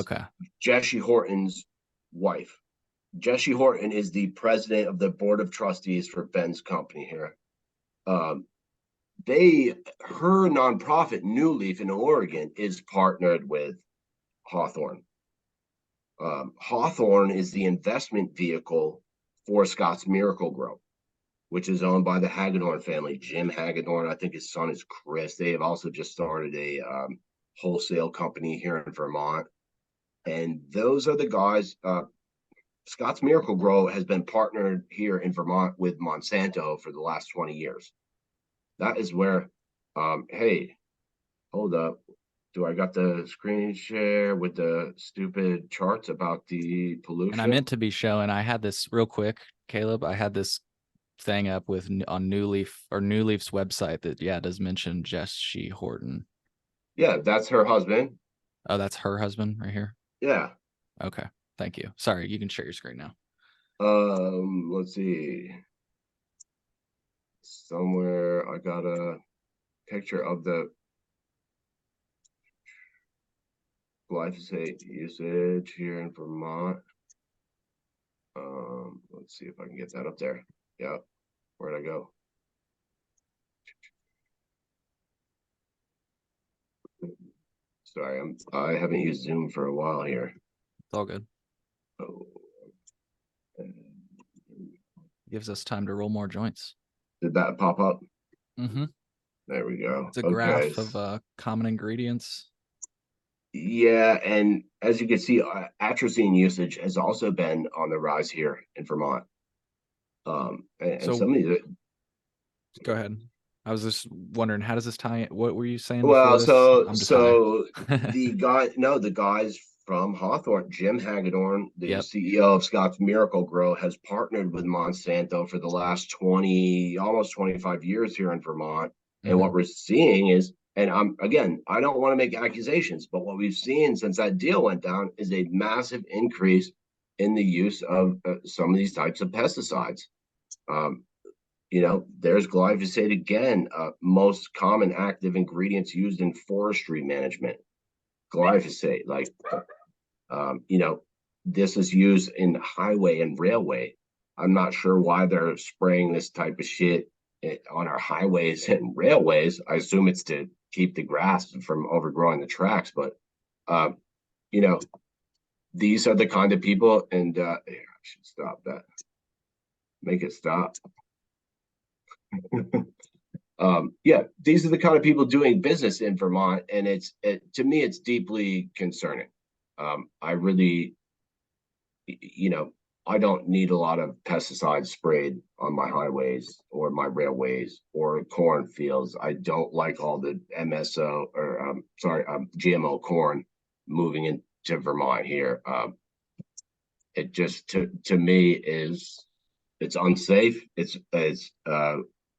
Jesse Horton's wife. Jesse Horton is the president of the board of trustees for Ben's company here. Her nonprofit New Leaf in Oregon is partnered with Hawthorne. Hawthorne is the investment vehicle for Scott's Miracle-Gro, which is owned by the Hagedorn family. Jim Hagedorn, I think his son is Chris. They have also just started a wholesale company here in Vermont. And those are the guys. Scott's Miracle-Gro has been partnered here in Vermont with Monsanto for the last 20 years. That is where, hey, hold up. Do I got the screen share with the stupid charts about the pollution? And I meant to be showing, I had this real quick, Caleb. I had this thing up with on New Leaf's website that, yeah, does mention Jesse Horton. Yeah, that's her husband. Oh, that's her husband right here. Yeah. Okay. Thank you. Sorry, you can share your screen now. Let's see. Somewhere I got a picture of the glyphosate usage here in Vermont. Let's see if I can get that up there. Yeah. Where'd I go? Sorry, I haven't used Zoom for a while here. It's all good. Oh. Gives us time to roll more joints. Did that pop up? Mm-hmm. There we go. It's a graph of common ingredients. Yeah, and as you can see, atrazine usage has also been on the rise here in Vermont. And So some of these. Go ahead. I was just wondering, how does this tie in? What were you saying? Well, before this? so the guys from Hawthorne, Jim Hagedorn, the CEO of Scott's Miracle-Gro, has partnered with Monsanto for the last almost 25 years here in Vermont. And what we're seeing is, and I don't want to make accusations, but what we've seen since that deal went down is a massive increase in the use of some of these types of pesticides. There's glyphosate again, most common active ingredients used in forestry management. Glyphosate, this is used in highway and railway. I'm not sure why they're spraying this type of shit on our highways and railways. I assume it's to keep the grass from overgrowing the tracks, but these are the kind of people, and I should stop that. Make it stop. These are the kind of people doing business in Vermont, and to me, it's deeply concerning. I really, I don't need a lot of pesticides sprayed on my highways or my railways or cornfields. I don't like all the MSO or GMO corn moving into Vermont here. It just to me it's unsafe. It's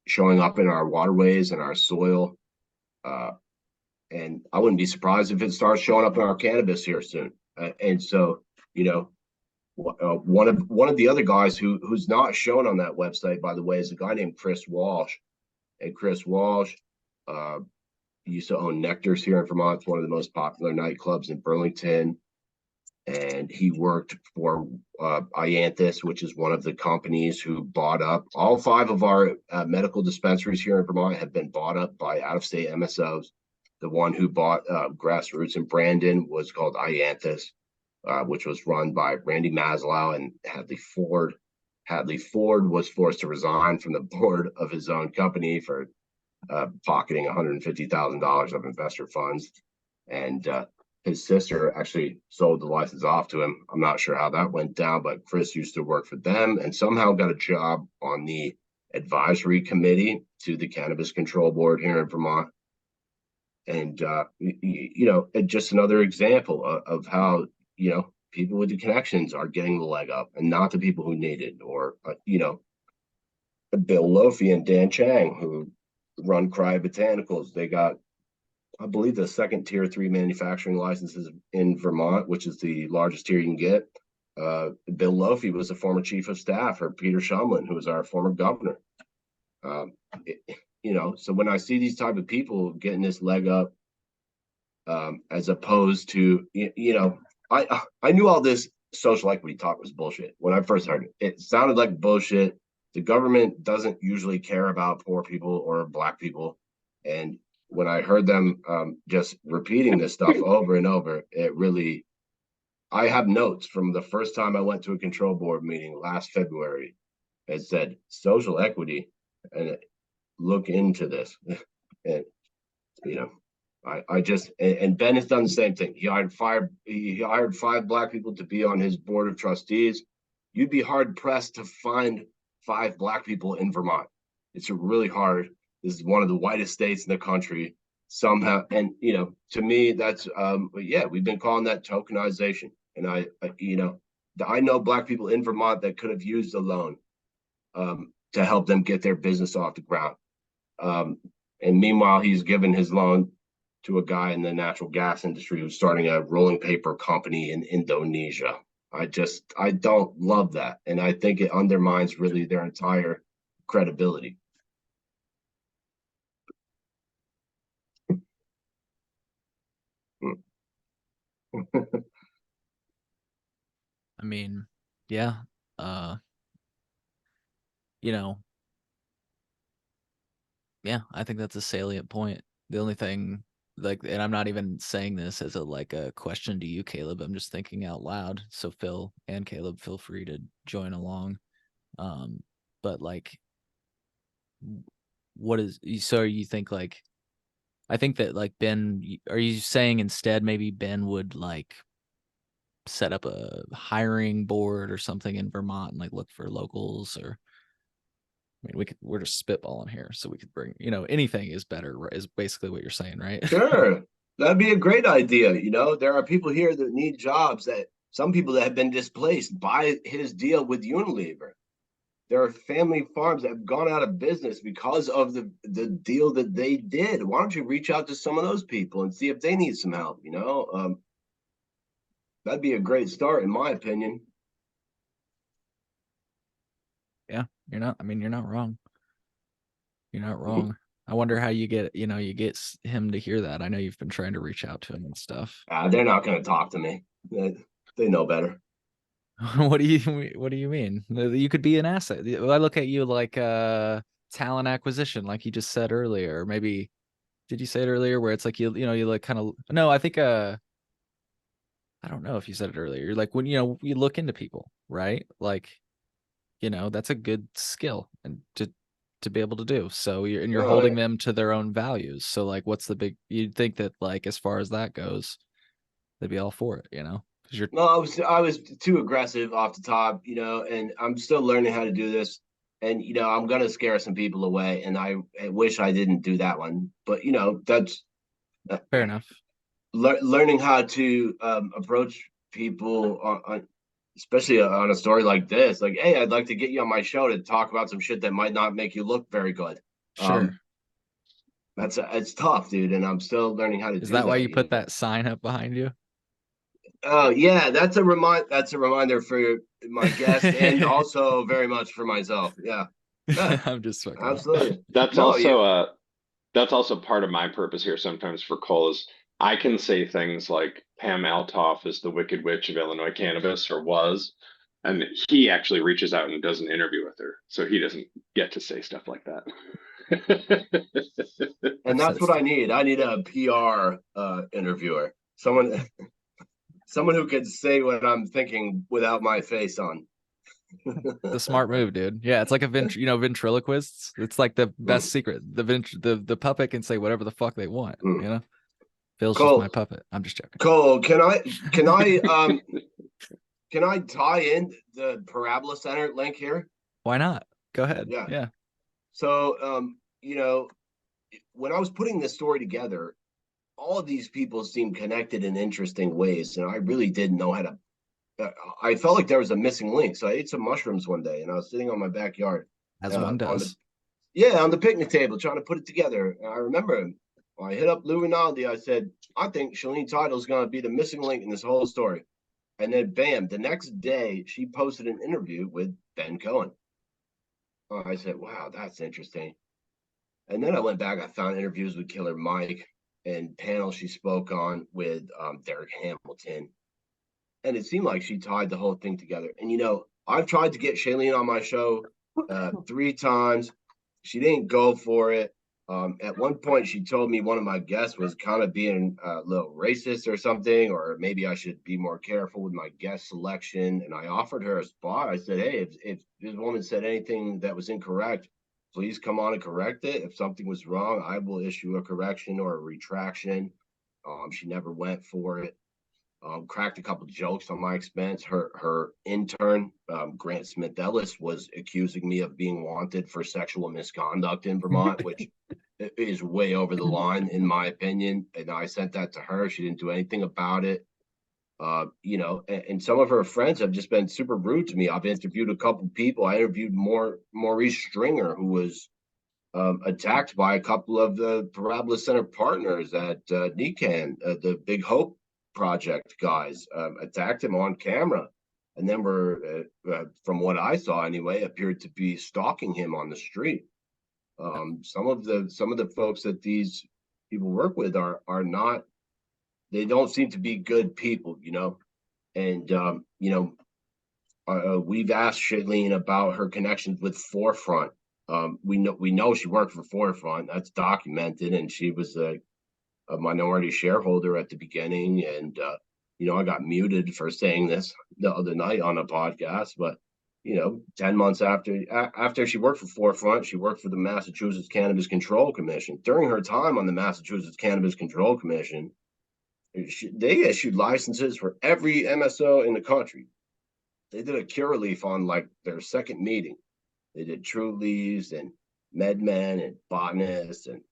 showing up in our waterways and our soil. And I wouldn't be surprised if it starts showing up in our cannabis here soon. And so, one of the other guys who's not shown on that website, by the way, is a guy named Chris Walsh. And Chris Walsh used to own Nectar's here in Vermont. It's one of the most popular nightclubs in Burlington. And he worked for Ianthus, which is one of the companies who bought up all 5 of our medical dispensaries here in Vermont have been bought up by out-of-state MSOs. The one who bought Grassroots in Brandon was called Ianthus, which was run by Randy Maslow and Hadley Ford. Hadley Ford was forced to resign from the board of his own company for pocketing $150,000 of investor funds. And his sister actually sold the license off to him. I'm not sure how that went down, but Chris used to work for them and somehow got a job on the advisory committee to the Cannabis Control Board here in Vermont. And, just another example of how, people with the connections are getting the leg up and not the people who need it. Or, Bill Lofi and Dan Chang, who run Cryo Botanicals, they got, I believe, the second tier 3 manufacturing licenses in Vermont, which is the largest tier you can get. Bill Lofi was a former chief of staff for Peter Shumlin, who was our former governor. So when I see these type of people getting this leg up, as opposed to, I knew all this social equity talk was bullshit. When I first heard it, it sounded like bullshit. The government doesn't usually care about poor people or black people. And when I heard them just repeating this stuff over and over, it really, I have notes from the first time I went to a control board meeting last February. It said social equity and look into this. And, you know, I just, and Ben has done the same thing. He hired five black people to be on his board of trustees. You'd be hard pressed to find 5 black people in Vermont. It's really hard. This is one of the whitest states in the country somehow. And, you know, to me, that's, yeah, we've been calling that tokenization. And I know black people in Vermont that could have used a loan to help them get their business off the ground. And meanwhile, he's given his loan to a guy in the natural gas industry who's starting a rolling paper company in Indonesia. I don't love that. And I think it undermines really their entire credibility. I mean, yeah. You know, yeah, I think that's a salient point. The only thing, like, and I'm not even saying this as a question to you, Caleb. I'm just thinking out loud. So Phil and Caleb, feel free to join along. But like, what is so? You think like, I think that like Ben, are you saying instead maybe Ben would like set up a hiring board or something in Vermont and like look for locals? Or I mean, we're just spitballing here, so we could bring, anything is better, is basically what you're saying, right? Sure. That'd be a great idea. You know, there are people here that need jobs, that some people that have been displaced by his deal with Unilever. There are family farms that have gone out of business because of the deal that they did. Why don't you reach out to some of those people and see if they need some help? That'd be a great start, in my opinion. Yeah, you're not wrong. You're not wrong. I wonder how you get him to hear that. I know you've been trying to reach out to him and stuff. They're not going to talk to me. They know better. What do you mean? You could be an asset. I look at you like talent acquisition, like you just said earlier. Or maybe did you say it earlier where it's like you like kind of, no, I think I don't know if you said it earlier. You're like, when you look into people, right? Like, that's a good skill and to be able to do. So you're holding them to their own values. So like, what's the big? You'd think that like, as far as that goes, they'd be all for it, because you're. No, I was too aggressive off the top, and I'm still learning how to do this. And I'm gonna scare some people away, and I wish I didn't do that one. But that's Fair enough. Learning how to approach people on especially on a story like this, like, hey, I'd like to get you on my show to talk about some shit that might not make you look very good. Sure. It's tough, dude, and I'm still learning how to do that. Is that why you put that sign up behind you? Oh yeah, that's a reminder for my guest and also very much for myself. Yeah. I'm just fucking absolutely. That's also part of my purpose here sometimes for Cole is I can say things like Pam Altoff is the Wicked Witch of Illinois cannabis, or was, and he actually reaches out and does an interview with her, so he doesn't get to say stuff like that. And that's what I need. I need a PR interviewer, someone who could say what I'm thinking without my face on. The smart move, dude. Yeah, it's like a ventriloquists. It's like the best secret. The puppet can say whatever the fuck they want. Phil's Cole, just my puppet. I'm just joking. Cole, can I tie in the Parabola Center link here? Why not? Go ahead. Yeah. So when I was putting this story together, all of these people seemed connected in interesting ways, and I really didn't know how to. I felt like there was a missing link, so I ate some mushrooms one day, and I was sitting on my backyard, as one does. On the picnic table, trying to put it together. And I remember when I hit up Lou Rinaldi, I said, "I think Shalene Title is going to be the missing link in this whole story." And then, bam! The next day, she posted an interview with Ben Cohen. I said, "Wow, that's interesting." And then I went back. I found interviews with Killer Mike and panels she spoke on with Derek Hamilton. and it seemed like she tied the whole thing together. And I've tried to get Shailene on my show 3 times. She didn't go for it. At one point, she told me one of my guests was kind of being a little racist or something, or maybe I should be more careful with my guest selection. And I offered her a spot. I said, hey, if this woman said anything that was incorrect, please come on and correct it. If something was wrong, I will issue a correction or a retraction. She never went for it. Cracked a couple jokes on my expense. Her intern, Grant Smith Ellis, was accusing me of being wanted for sexual misconduct in Vermont, which is way over the line, in my opinion. And I sent that to her. She didn't do anything about it. And some of her friends have just been super rude to me. I've interviewed a couple people. I interviewed Maurice Stringer, who was attacked by a couple of the Parabola Center partners at NECAN, the Big Hope Project guys, attacked him on camera, and then were, from what I saw anyway, appeared to be stalking him on the street. Some of the folks that these people work with are not. They don't seem to be good people, And we've asked Shailene about her connections with Forefront. We know she worked for Forefront. That's documented, and she was a minority shareholder at the beginning. And I got muted for saying this the other night on a podcast, but 10 months after she worked for Forefront, she worked for the Massachusetts Cannabis Control Commission. During her time on the Massachusetts Cannabis Control Commission, they issued licenses for every MSO in the country. They did a Curaleaf on like their second meeting. They did Trulies and MedMen and Botanists and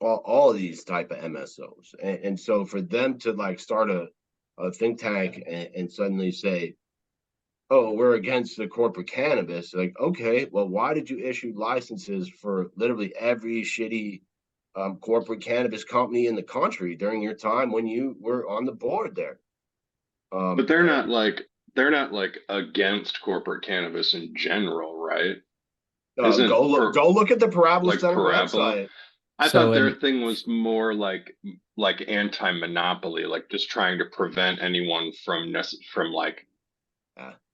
all of these type of MSOs. And so for them to like start a think tank and suddenly say, oh, we're against the corporate cannabis, like, okay, well, why did you issue licenses for literally every shitty corporate cannabis company in the country during your time when you were on the board there? But they're not like against corporate cannabis in general, right? Go look at the Parabola like Center Parabola? website. I thought their thing was more like anti-monopoly, like just trying to prevent anyone from like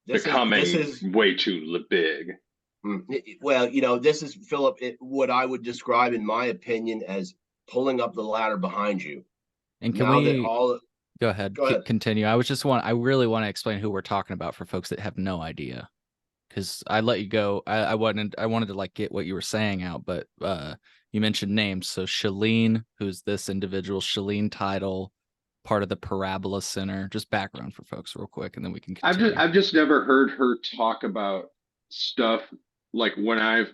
becoming way too big. Well, this is, Philip, what I would describe, in my opinion, as pulling up the ladder behind you. And can go ahead, continue? I really want to explain who we're talking about for folks that have no idea, because I let you go. I wanted to like get what you were saying out, but you mentioned names. So Shailene, who's this individual, Shailene Title, part of the Parabola Center. Just background for folks real quick, and then we can continue. I've just never heard her talk about stuff like when I've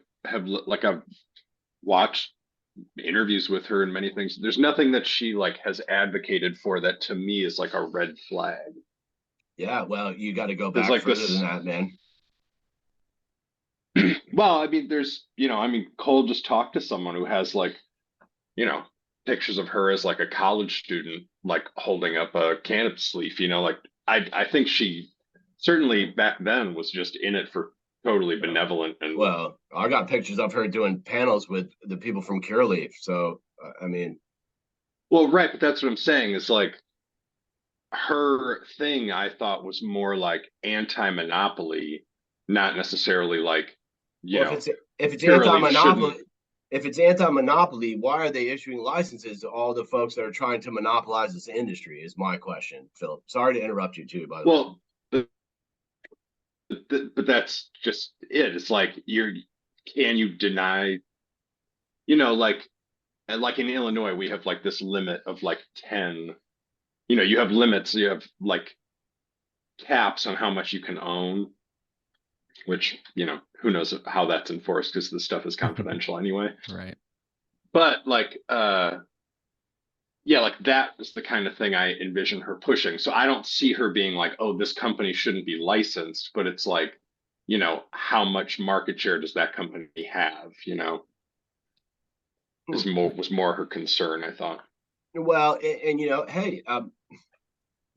watched interviews with her and many things. There's nothing that she like has advocated for that to me is like a red flag. Yeah, well, you got to go back like further than that, man. Well, I mean, Cole just talked to someone who has like, pictures of her as like a college student, like holding up a cannabis leaf, like I think she certainly back then was just in it for totally benevolent. And well, I got pictures of her doing panels with the people from Curaleaf. So, I mean. Well, right. But that's what I'm saying is like her thing, I thought was more like anti-monopoly, not necessarily like, if it's anti-monopoly, if it's anti-monopoly, why are they issuing licenses to all the folks that are trying to monopolize this industry? Is my question, Philip. Sorry to interrupt you too, by the way. But that's just it. It's like can you deny? Like in Illinois, we have like this limit of like 10. You have limits. You have like caps on how much you can own, which, who knows how that's enforced because this stuff is confidential anyway. Right. But like, like that is the kind of thing I envision her pushing. So I don't see her being like, oh, this company shouldn't be licensed, but it's like, how much market share does that company have, was more her concern, I thought. Well, and hey,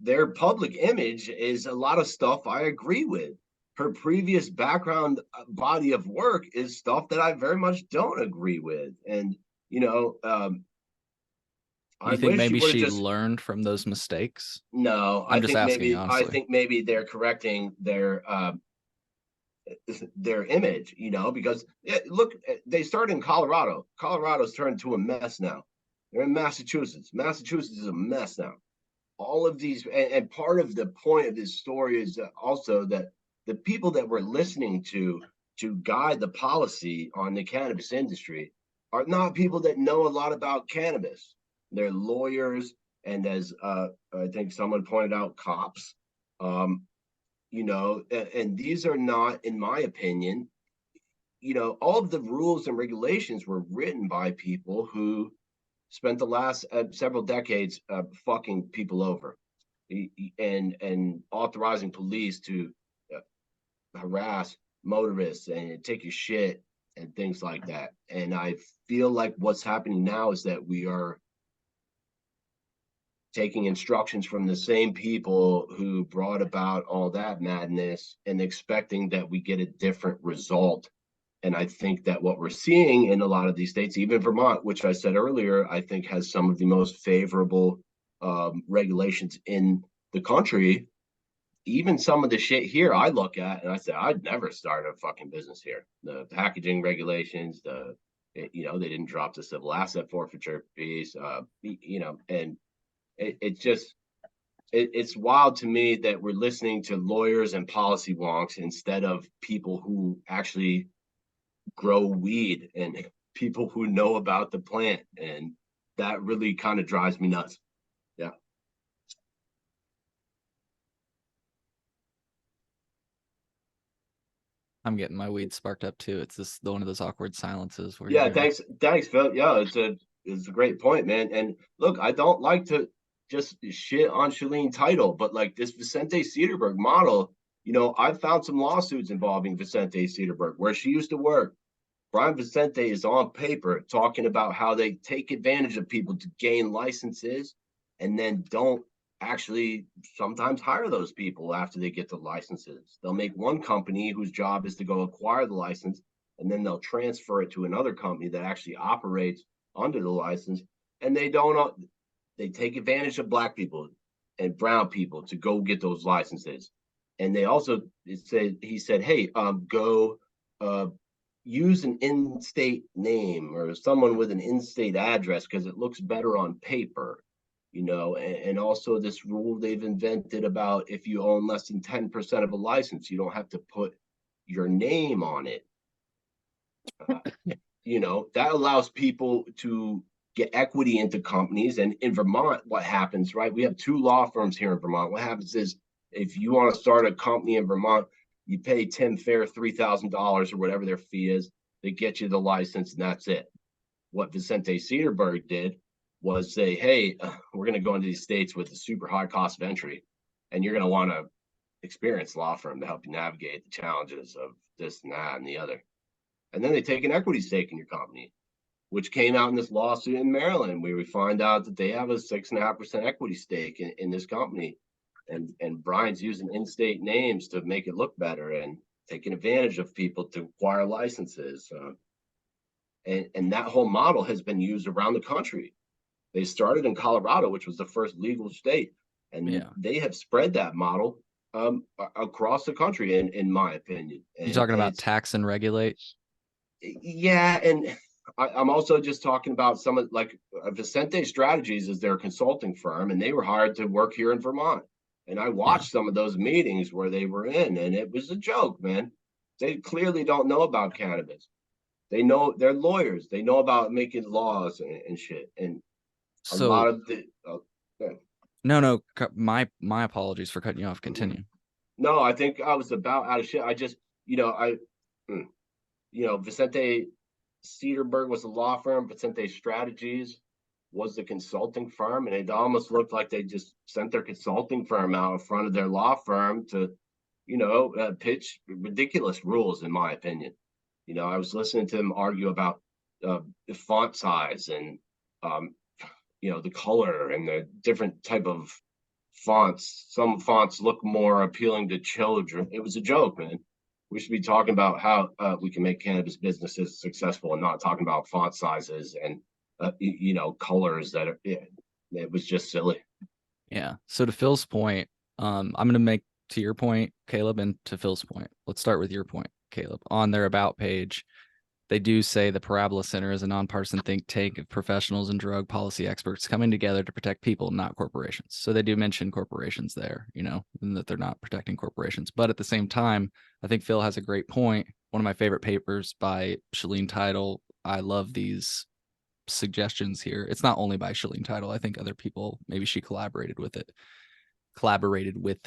their public image is a lot of stuff I agree with. Her previous background body of work is stuff that I very much don't agree with. And, You think wish maybe would've she just learned from those mistakes? no. I'm just asking, I honestly. think maybe they're correcting their image, because look, they started in Colorado. Colorado's turned to a mess now. They're in Massachusetts. Massachusetts is a mess now. All of these, and part of the point of this story is also that the people that we're listening to guide the policy on the cannabis industry are not people that know a lot about cannabis. They're lawyers, and as I think someone pointed out, cops. And these are not, in my opinion, all of the rules and regulations were written by people who spent the last several decades fucking people over and authorizing police to harass motorists and take your shit and things like that. And I feel like what's happening now is that we are taking instructions from the same people who brought about all that madness and expecting that we get a different result. And I think that what we're seeing in a lot of these states, even Vermont, which I said earlier, I think has some of the most favorable regulations in the country. Even some of the shit here I look at and I say, I'd never start a fucking business here. The packaging regulations, they didn't drop the civil asset forfeiture piece, and it's wild to me that we're listening to lawyers and policy wonks instead of people who actually grow weed and people who know about the plant. And that really kind of drives me nuts. Yeah. I'm getting my weed sparked up too. It's this one of those awkward silences where Yeah, thanks, Phil. Yeah, it's a great point, man. And look, I don't like to just shit on Shalene Title, but like this Vicente Cedarberg model, I've found some lawsuits involving Vicente Cedarberg where she used to work. Brian Vicente is on paper talking about how they take advantage of people to gain licenses and then don't actually sometimes hire those people after they get the licenses. They'll make one company whose job is to go acquire the license, and then they'll transfer it to another company that actually operates under the license. And they take advantage of Black people and brown people to go get those licenses. And they also he said, hey, go use an in-state name or someone with an in-state address because it looks better on paper, and also this rule they've invented about if you own less than 10% of a license, you don't have to put your name on it. That allows people to get equity into companies. And in Vermont, what happens, right? We have 2 law firms here in Vermont. What happens is if you want to start a company in Vermont, you pay Tim Fair $3,000 or whatever their fee is. They get you the license, and that's it. What Vicente Cedarberg did was say, hey, we're going to go into these states with a super high cost of entry, and you're going to want to experienced law firm to help you navigate the challenges of this and that and the other. And then they take an equity stake in your company, which came out in this lawsuit in Maryland, where we find out that they have a 6.5% equity stake in this company. And Brian's using in-state names to make it look better and taking advantage of people to acquire licenses. And that whole model has been used around the country. They started in Colorado, which was the first legal state, and they have spread that model across the country, in my opinion. And you're talking about tax and regulate? Yeah, and I'm also just talking about some of like Vicente Strategies is their consulting firm, and they were hired to work here in Vermont. And I watched some of those meetings where they were in, and it was a joke, man. They clearly don't know about cannabis. They know they're lawyers. They know about making laws and shit. And a lot of the no, my apologies for cutting you off. Continue. No, I think I was about out of shit. I just, Vicente Cedarberg was a law firm. Vicente Strategies was the consulting firm, and it almost looked like they just sent their consulting firm out in front of their law firm to, pitch ridiculous rules, in my opinion. I was listening to them argue about the font size and, the color and the different type of fonts. Some fonts look more appealing to children. It was a joke, man. We should be talking about how we can make cannabis businesses successful and not talking about font sizes and colors that are It was just silly. Yeah. So to Phil's point, I'm going to make to your point, Caleb, and to Phil's point. Let's start with your point, Caleb. On their About page, they do say the Parabola Center is a nonpartisan think tank of professionals and drug policy experts coming together to protect people, not corporations. So they do mention corporations there, and that they're not protecting corporations. But at the same time, I think Phil has a great point. One of my favorite papers by Shalene Title. I love these suggestions here. It's not only by Shalene Title. I think other people, maybe she collaborated with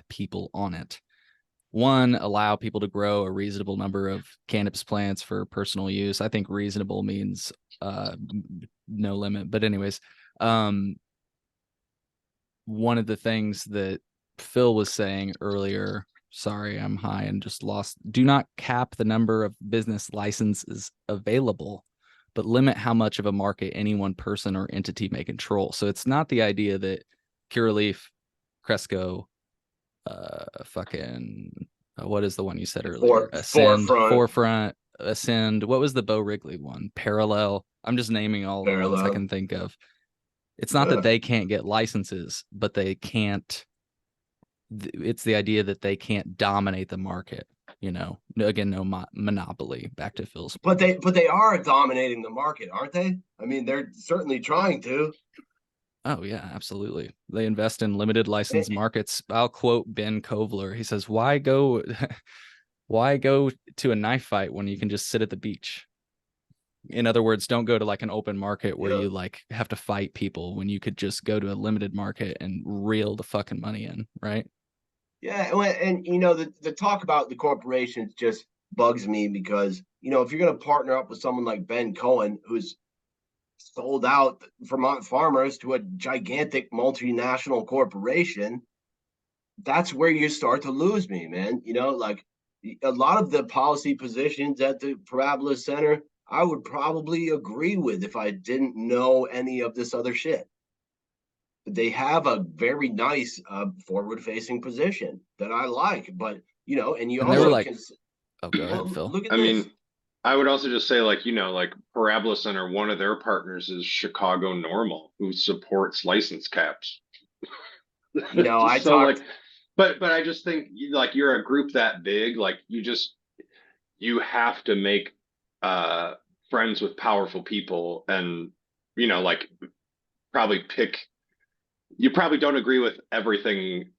people on it. One, allow people to grow a reasonable number of cannabis plants for personal use. I think reasonable means no limit. But anyways, one of the things that Phil was saying earlier, sorry, I'm high and just lost. Do not cap the number of business licenses available, but limit how much of a market any one person or entity may control. So it's not the idea that Curaleaf, Cresco, what is the one you said earlier? Ascend, Forefront, Ascend. What was the Bo Wrigley one? Parallel. I'm just naming all the ones I can think of. It's not that they can't get licenses, but they can't. It's the idea that they can't dominate the market. Again, no monopoly. Back to Phil's. But they are dominating the market, aren't they? I mean, they're certainly trying to. Oh, yeah, absolutely. They invest in limited license markets. I'll quote Ben Kovler. He says, why go to a knife fight when you can just sit at the beach? In other words, don't go to like an open market where you like have to fight people when you could just go to a limited market and reel the fucking money in, right? Yeah, and the talk about the corporations just bugs me because, if you're going to partner up with someone like Ben Cohen, who's sold out Vermont farmers to a gigantic multinational corporation, that's where you start to lose me, man. Like a lot of the policy positions at the Parabola Center, I would probably agree with if I didn't know any of this other shit. They have a very nice forward-facing position that I like, but and you also like, oh, go ahead, Phil. Look at I this. mean, I would also just say, like Parabola Center, one of their partners is Chicago Normal, who supports license caps. I so talked. But I just think like you're a group that big, like you have to make friends with powerful people, and like probably pick. You probably don't agree with everything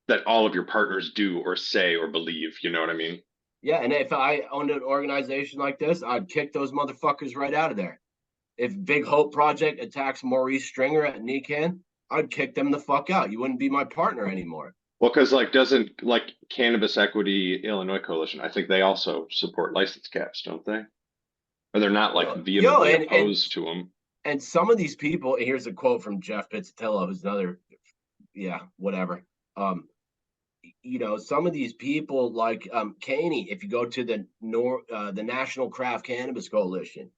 that all of your partners do or say or believe. You know what I mean? Yeah, and if I owned an organization like this, I'd kick those motherfuckers right out of there. If Big Hope Project attacks Maurice Stringer at NECAN, I'd kick them the fuck out. You wouldn't be my partner anymore. Well, because doesn't Cannabis Equity Illinois Coalition, I think they also support license caps, don't they? Or they're not vehemently opposed to them. And some of these people, and here's a quote from Jeff Pizzatello, who's another, whatever. Some of these people like Caney, if you go to the National Craft Cannabis Coalition,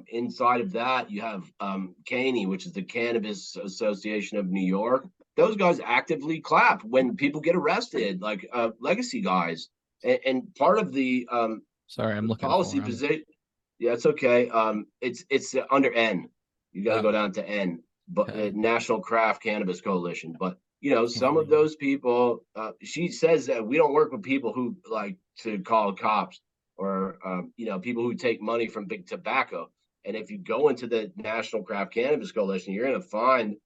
inside of that you have Caney, which is the Cannabis Association of New York. Those guys actively clap when people get arrested, like legacy guys. And part of the sorry, I'm looking policy position. Yeah, it's okay. It's under N. You got to go down to N, but National Craft Cannabis Coalition. But some of those people, she says that we don't work with people who like to call cops or people who take money from big tobacco. And if you go into the National Craft Cannabis Coalition, you're going to find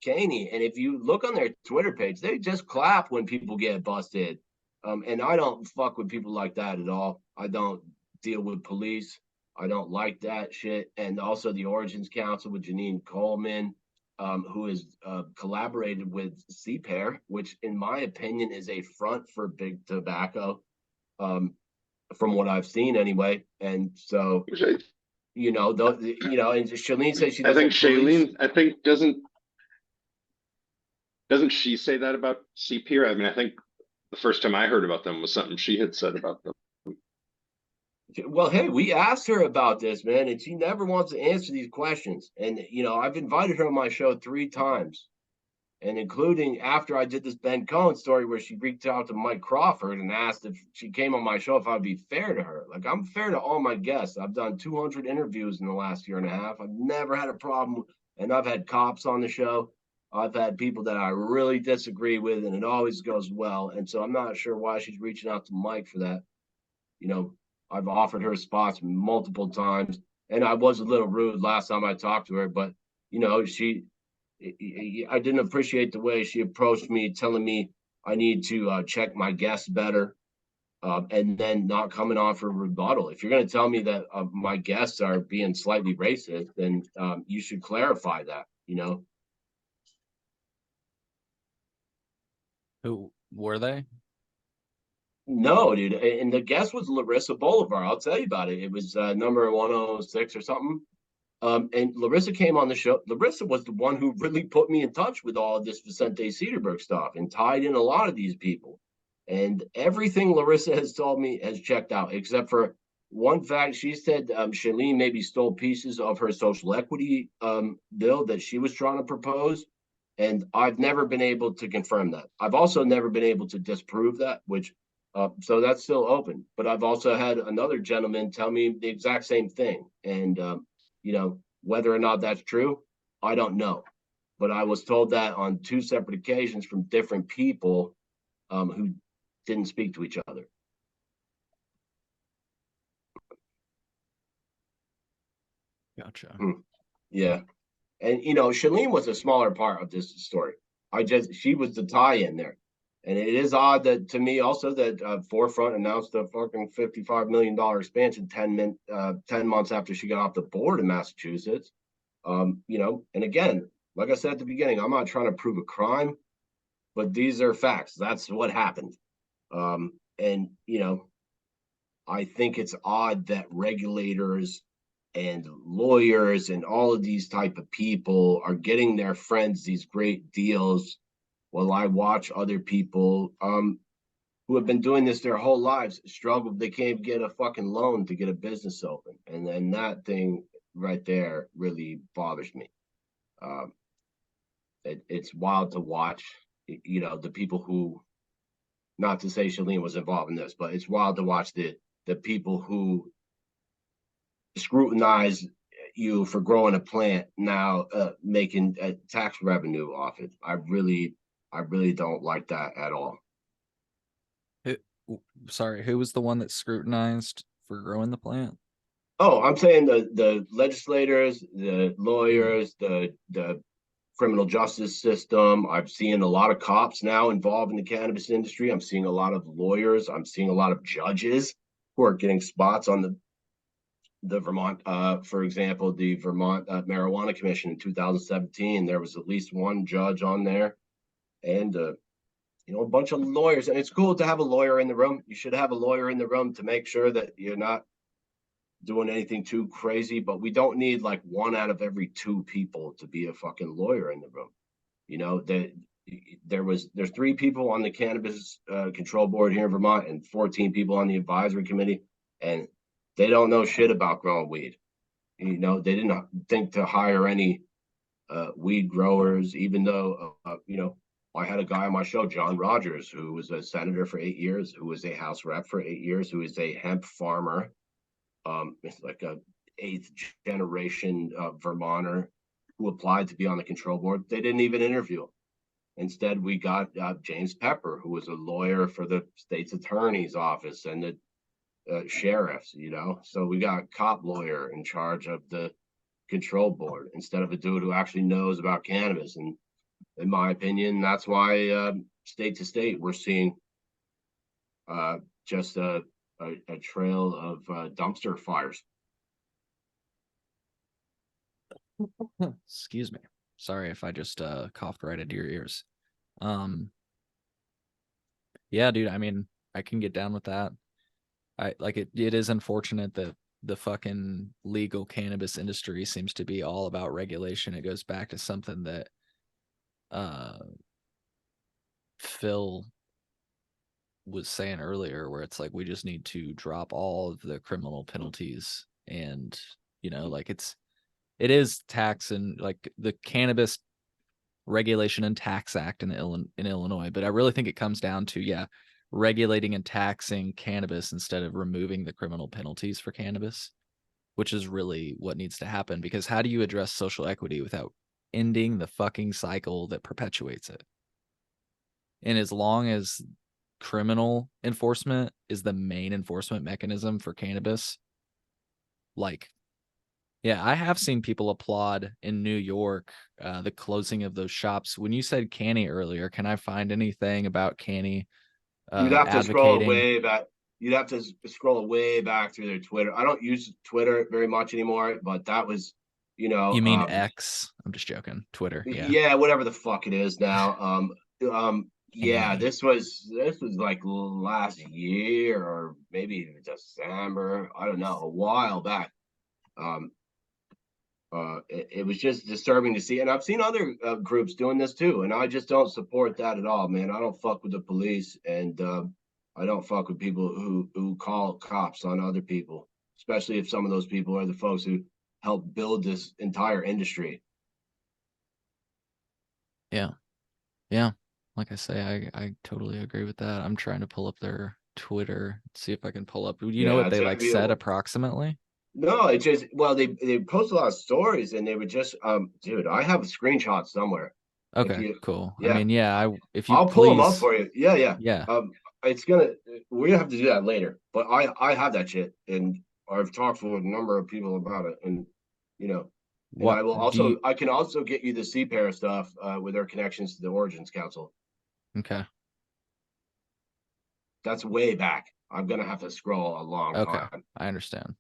Caney. And if you look on their Twitter page, they just clap when people get busted. And I don't fuck with people like that at all. I don't deal with police. I don't like that shit. And also the Origins Council with Janine Coleman, who has collaborated with CPAIR, which in my opinion is a front for big tobacco, from what I've seen anyway. And so, and Shalene says she doesn't. I think doesn't she say that about CPAIR? I mean, I think the first time I heard about them was something she had said about them. Well, hey, we asked her about this, man, and she never wants to answer these questions. And, I've invited her on my show 3 times, and including after I did this Ben Cohen story where she reached out to Mike Crawford and asked if she came on my show, if I'd be fair to her. Like, I'm fair to all my guests. I've done 200 interviews in the last year and a half. I've never had a problem, and I've had cops on the show. I've had people that I really disagree with, and it always goes well. And so I'm not sure why she's reaching out to Mike for that. You know, I've offered her spots multiple times, and I was a little rude last time I talked to her, but you know, I didn't appreciate the way she approached me, telling me I need to check my guests better, and then not coming off for rebuttal. If you're going to tell me that my guests are being slightly racist, then you should clarify that. You know, Who were they? no, dude. And the guest was Larissa Bolivar. I'll tell you about it. It was number 106 or something. And Larissa came on the show. Larissa was the one who really put me in touch with all of this Vicente Cedarberg stuff and tied in a lot of these people. And everything Larissa has told me has checked out, except for one fact. She said Shailene maybe stole pieces of her social equity bill that she was trying to propose. And I've never been able to confirm that. I've also never been able to disprove that, which so that's still open. But I've also had another gentleman tell me the exact same thing. And you know, whether or not that's true, I don't know. But I was told that on two separate occasions from different people who didn't speak to each other. Gotcha. Yeah. And, you know, Shailene was a smaller part of this story. She was the tie in there. And it is odd that to me also that Forefront announced a fucking $55 million expansion 10 months after she got off the board in Massachusetts. You know, and again, like I said at the beginning, I'm not trying to prove a crime, but these are facts. That's what happened. And, you know, I think it's odd that regulators and lawyers and all of these type of people are getting their friends these great deals while I watch other people who have been doing this their whole lives struggle. They can't get a fucking loan to get a business open. And then that thing right there really bothers me. Um, it's wild to watch, you know, the people who, not to say Shailene was involved in this, but it's wild to watch the people who scrutinize you for growing a plant now making tax revenue off it. I really don't like that at all. Sorry, who was the one that scrutinized for growing the plant? Oh, I'm saying the legislators, the lawyers, the criminal justice system. I'm seeing a lot of cops now involved in the cannabis industry. I'm seeing a lot of lawyers. I'm seeing a lot of judges who are getting spots on the Vermont, for example, the Vermont Marijuana Commission in 2017. There was at least one judge on there, and you know, a bunch of lawyers. And it's cool to have a lawyer in the room. You should have a lawyer in the room to make sure that you're not doing anything too crazy. But we don't need like one out of every two people to be a fucking lawyer in the room. You know, there's 3 people on the cannabis control board here in Vermont and 14 people on the advisory committee, and they don't know shit about growing weed. You know, they didn't think to hire any weed growers, even though you know, I had a guy on my show, John Rogers, who was a senator for 8 years, who was a House rep for 8 years, who is a hemp farmer. It's like a 8th generation Vermonter who applied to be on the control board. They didn't even interview him. Instead, we got James Pepper, who was a lawyer for the state's attorney's office and the sheriffs, you know. So we got cop lawyer in charge of the control board instead of a dude who actually knows about cannabis. And in my opinion, that's why state to state we're seeing just a trail of dumpster fires. Excuse me. Sorry if I just coughed right into your ears. Yeah, dude, I mean, I can get down with that. I like it. It is unfortunate that the fucking legal cannabis industry seems to be all about regulation. It goes back to something that Phil was saying earlier, where it's like we just need to drop all of the criminal penalties, and you know, like it is tax and like the Cannabis Regulation and Tax Act in Illinois, but I really think it comes down to regulating and taxing cannabis instead of removing the criminal penalties for cannabis, which is really what needs to happen. Because how do you address social equity without ending the fucking cycle that perpetuates it. And as long as criminal enforcement is the main enforcement mechanism for cannabis, like, yeah, I have seen people applaud in New York the closing of those shops. When you said Canny earlier, can I find anything about Canny You'd have to scroll advocating? way back. You'd have to scroll way back through their Twitter. I don't use Twitter very much anymore, but that was, You mean X? I'm just joking. Twitter, yeah. yeah, whatever the fuck it is now. Yeah, Canny. this was like last year or maybe even December. I don't know, a while back. Um, it was just disturbing to see, and I've seen other groups doing this too, and I just don't support that at all, man. I don't fuck with the police, and I don't fuck with people who call cops on other people, especially if some of those people are the folks who helped build this entire industry. Yeah. Yeah. Like I say, I totally agree with that. I'm trying to pull up their Twitter, see if I can pull up. You know Yeah, what they like said approximately? no, it just they post a lot of stories, and they would just dude, I have a screenshot somewhere. If Okay, you cool. I Yeah, mean, yeah, if you I'll pull them up please, for you. Yeah, yeah. yeah. It's gonna we're gonna have to do that later. But I have that shit, and I've talked to a number of people about it, and you know, and What do you I can also get you the CPAIR stuff with their connections to the Origins Council. okay. That's way back. I'm gonna have to scroll a long Okay. time. I understand.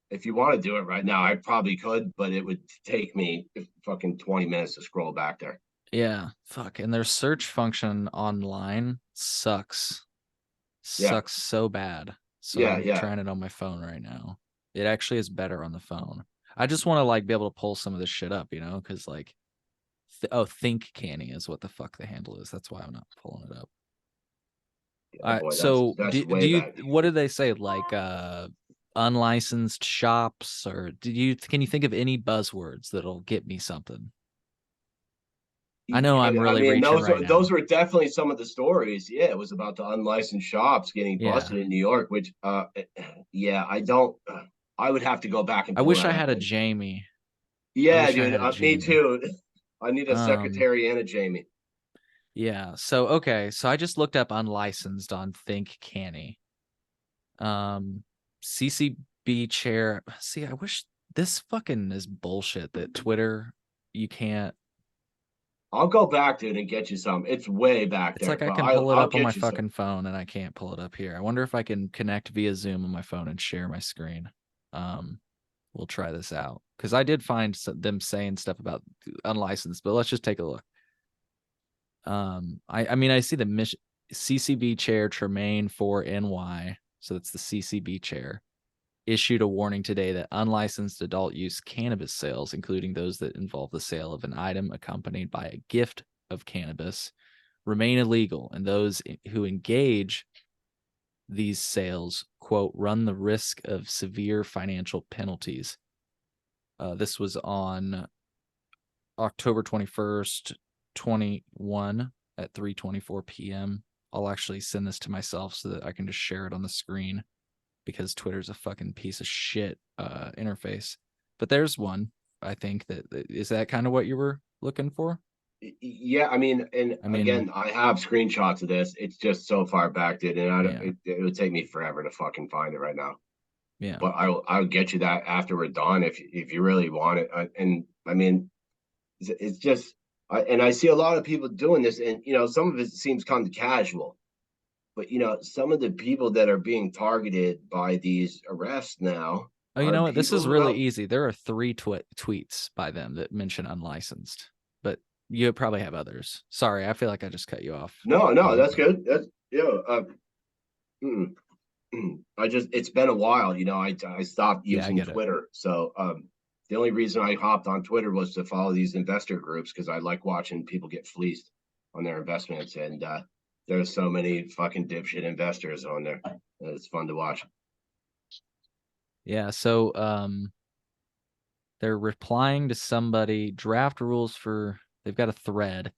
If you want to do it right now, I probably could, but it would take me fucking 20 minutes to scroll back there. Yeah, fuck. And their search function online sucks. Yeah, Sucks so bad. So yeah, I'm yeah. trying it on my phone right now. It actually is better on the phone. I just want to like be able to pull some of this shit up, you know, because like Think Canny is what the fuck the handle is. That's why I'm not pulling it up. All Yeah, right. boy, So that's do way you back. what did they say? Like unlicensed shops, or can you think of any buzzwords that'll get me something? I know I'm I really mean, reaching right those now. were definitely some of the stories. Yeah, it was about the unlicensed shops getting Yeah. busted in New York, which yeah, I don't. I would have to go back and I pull wish that I up. had a Jamie. I Yeah, wish I dude, had a me Jamie. too. I need a Um, secretary and a Jamie. yeah. So okay. So I just looked up unlicensed on Think Canny. CCB chair. See, I wish this fucking is bullshit that Twitter you can't. I'll go back, dude, and get you some. It's way back It's there, like I but can pull it I'll up on my get you some. fucking phone and I can't pull it up here. I wonder if I can connect via Zoom on my phone and share my screen. Um, we'll try this out because I did find them saying stuff about unlicensed, but let's just take a look. I mean, I see the CCB chair Tremaine for NY, so that's the CCB chair, issued a warning today that unlicensed adult use cannabis sales, including those that involve the sale of an item accompanied by a gift of cannabis, remain illegal, and those who engage these sales, quote, run the risk of severe financial penalties. This was on October 21st, 21 at 3:24 p.m. I'll actually send this to myself so that I can just share it on the screen because Twitter's a fucking piece of shit interface. But there's one, I think is that kind of what you were looking for? Yeah, I mean, and I mean, again, I have screenshots of this. It's just so far back, dude, and yeah, it would take me forever to fucking find it right now. yeah. But I'll get you that after we're done if you really want it. And I mean, it's just and I see a lot of people doing this, and some of it seems kind of casual. But some of the people that are being targeted by these arrests now Oh, you are know what? This people is who really have. easy. There are 3 tweets by them that mention unlicensed, but you probably have others. Sorry, I feel like I just cut you off. No, that's good. That's mm, it's been a while. I stopped Yeah, I using get it. Twitter, so the only reason I hopped on Twitter was to follow these investor groups because I like watching people get fleeced on their investments, and there's so many fucking dipshit investors on there. It's fun to watch. Yeah, so they're replying to somebody, draft rules for, they've got a thread.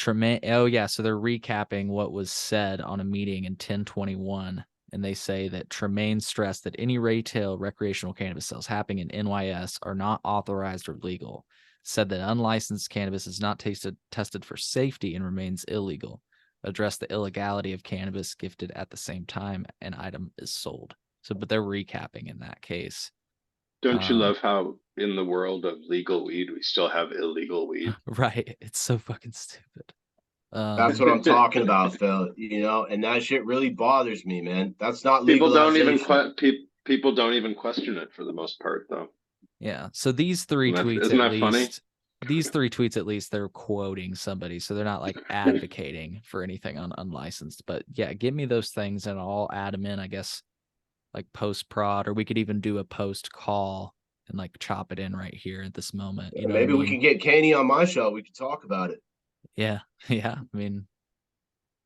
Oh yeah, so they're recapping what was said on a meeting in 1021 and they say that Tremaine stressed that any retail recreational cannabis sales happening in NYS are not authorized or legal. Said that unlicensed cannabis is not tested for safety and remains illegal. Addressed the illegality of cannabis gifted at the same time an item is sold. So, but they're recapping in that case. Don't you love how in the world of legal weed, we still have illegal weed? Right. It's so fucking stupid. That's what I'm talking about, Phil. You know, and that shit really bothers me, man. That's not People don't legalization. even people don't even question it for the most part, though. Yeah. So these three tweets Isn't at that funny? least, these three tweets at least, they're quoting somebody, so they're not like advocating for anything on unlicensed. But yeah, give me those things and I'll add them in, I guess, like post prod, or we could even do a post call and like chop it in right here at this moment. You know, Maybe what I we mean? can get Candy on my show. We can talk about it. Yeah, yeah. I mean,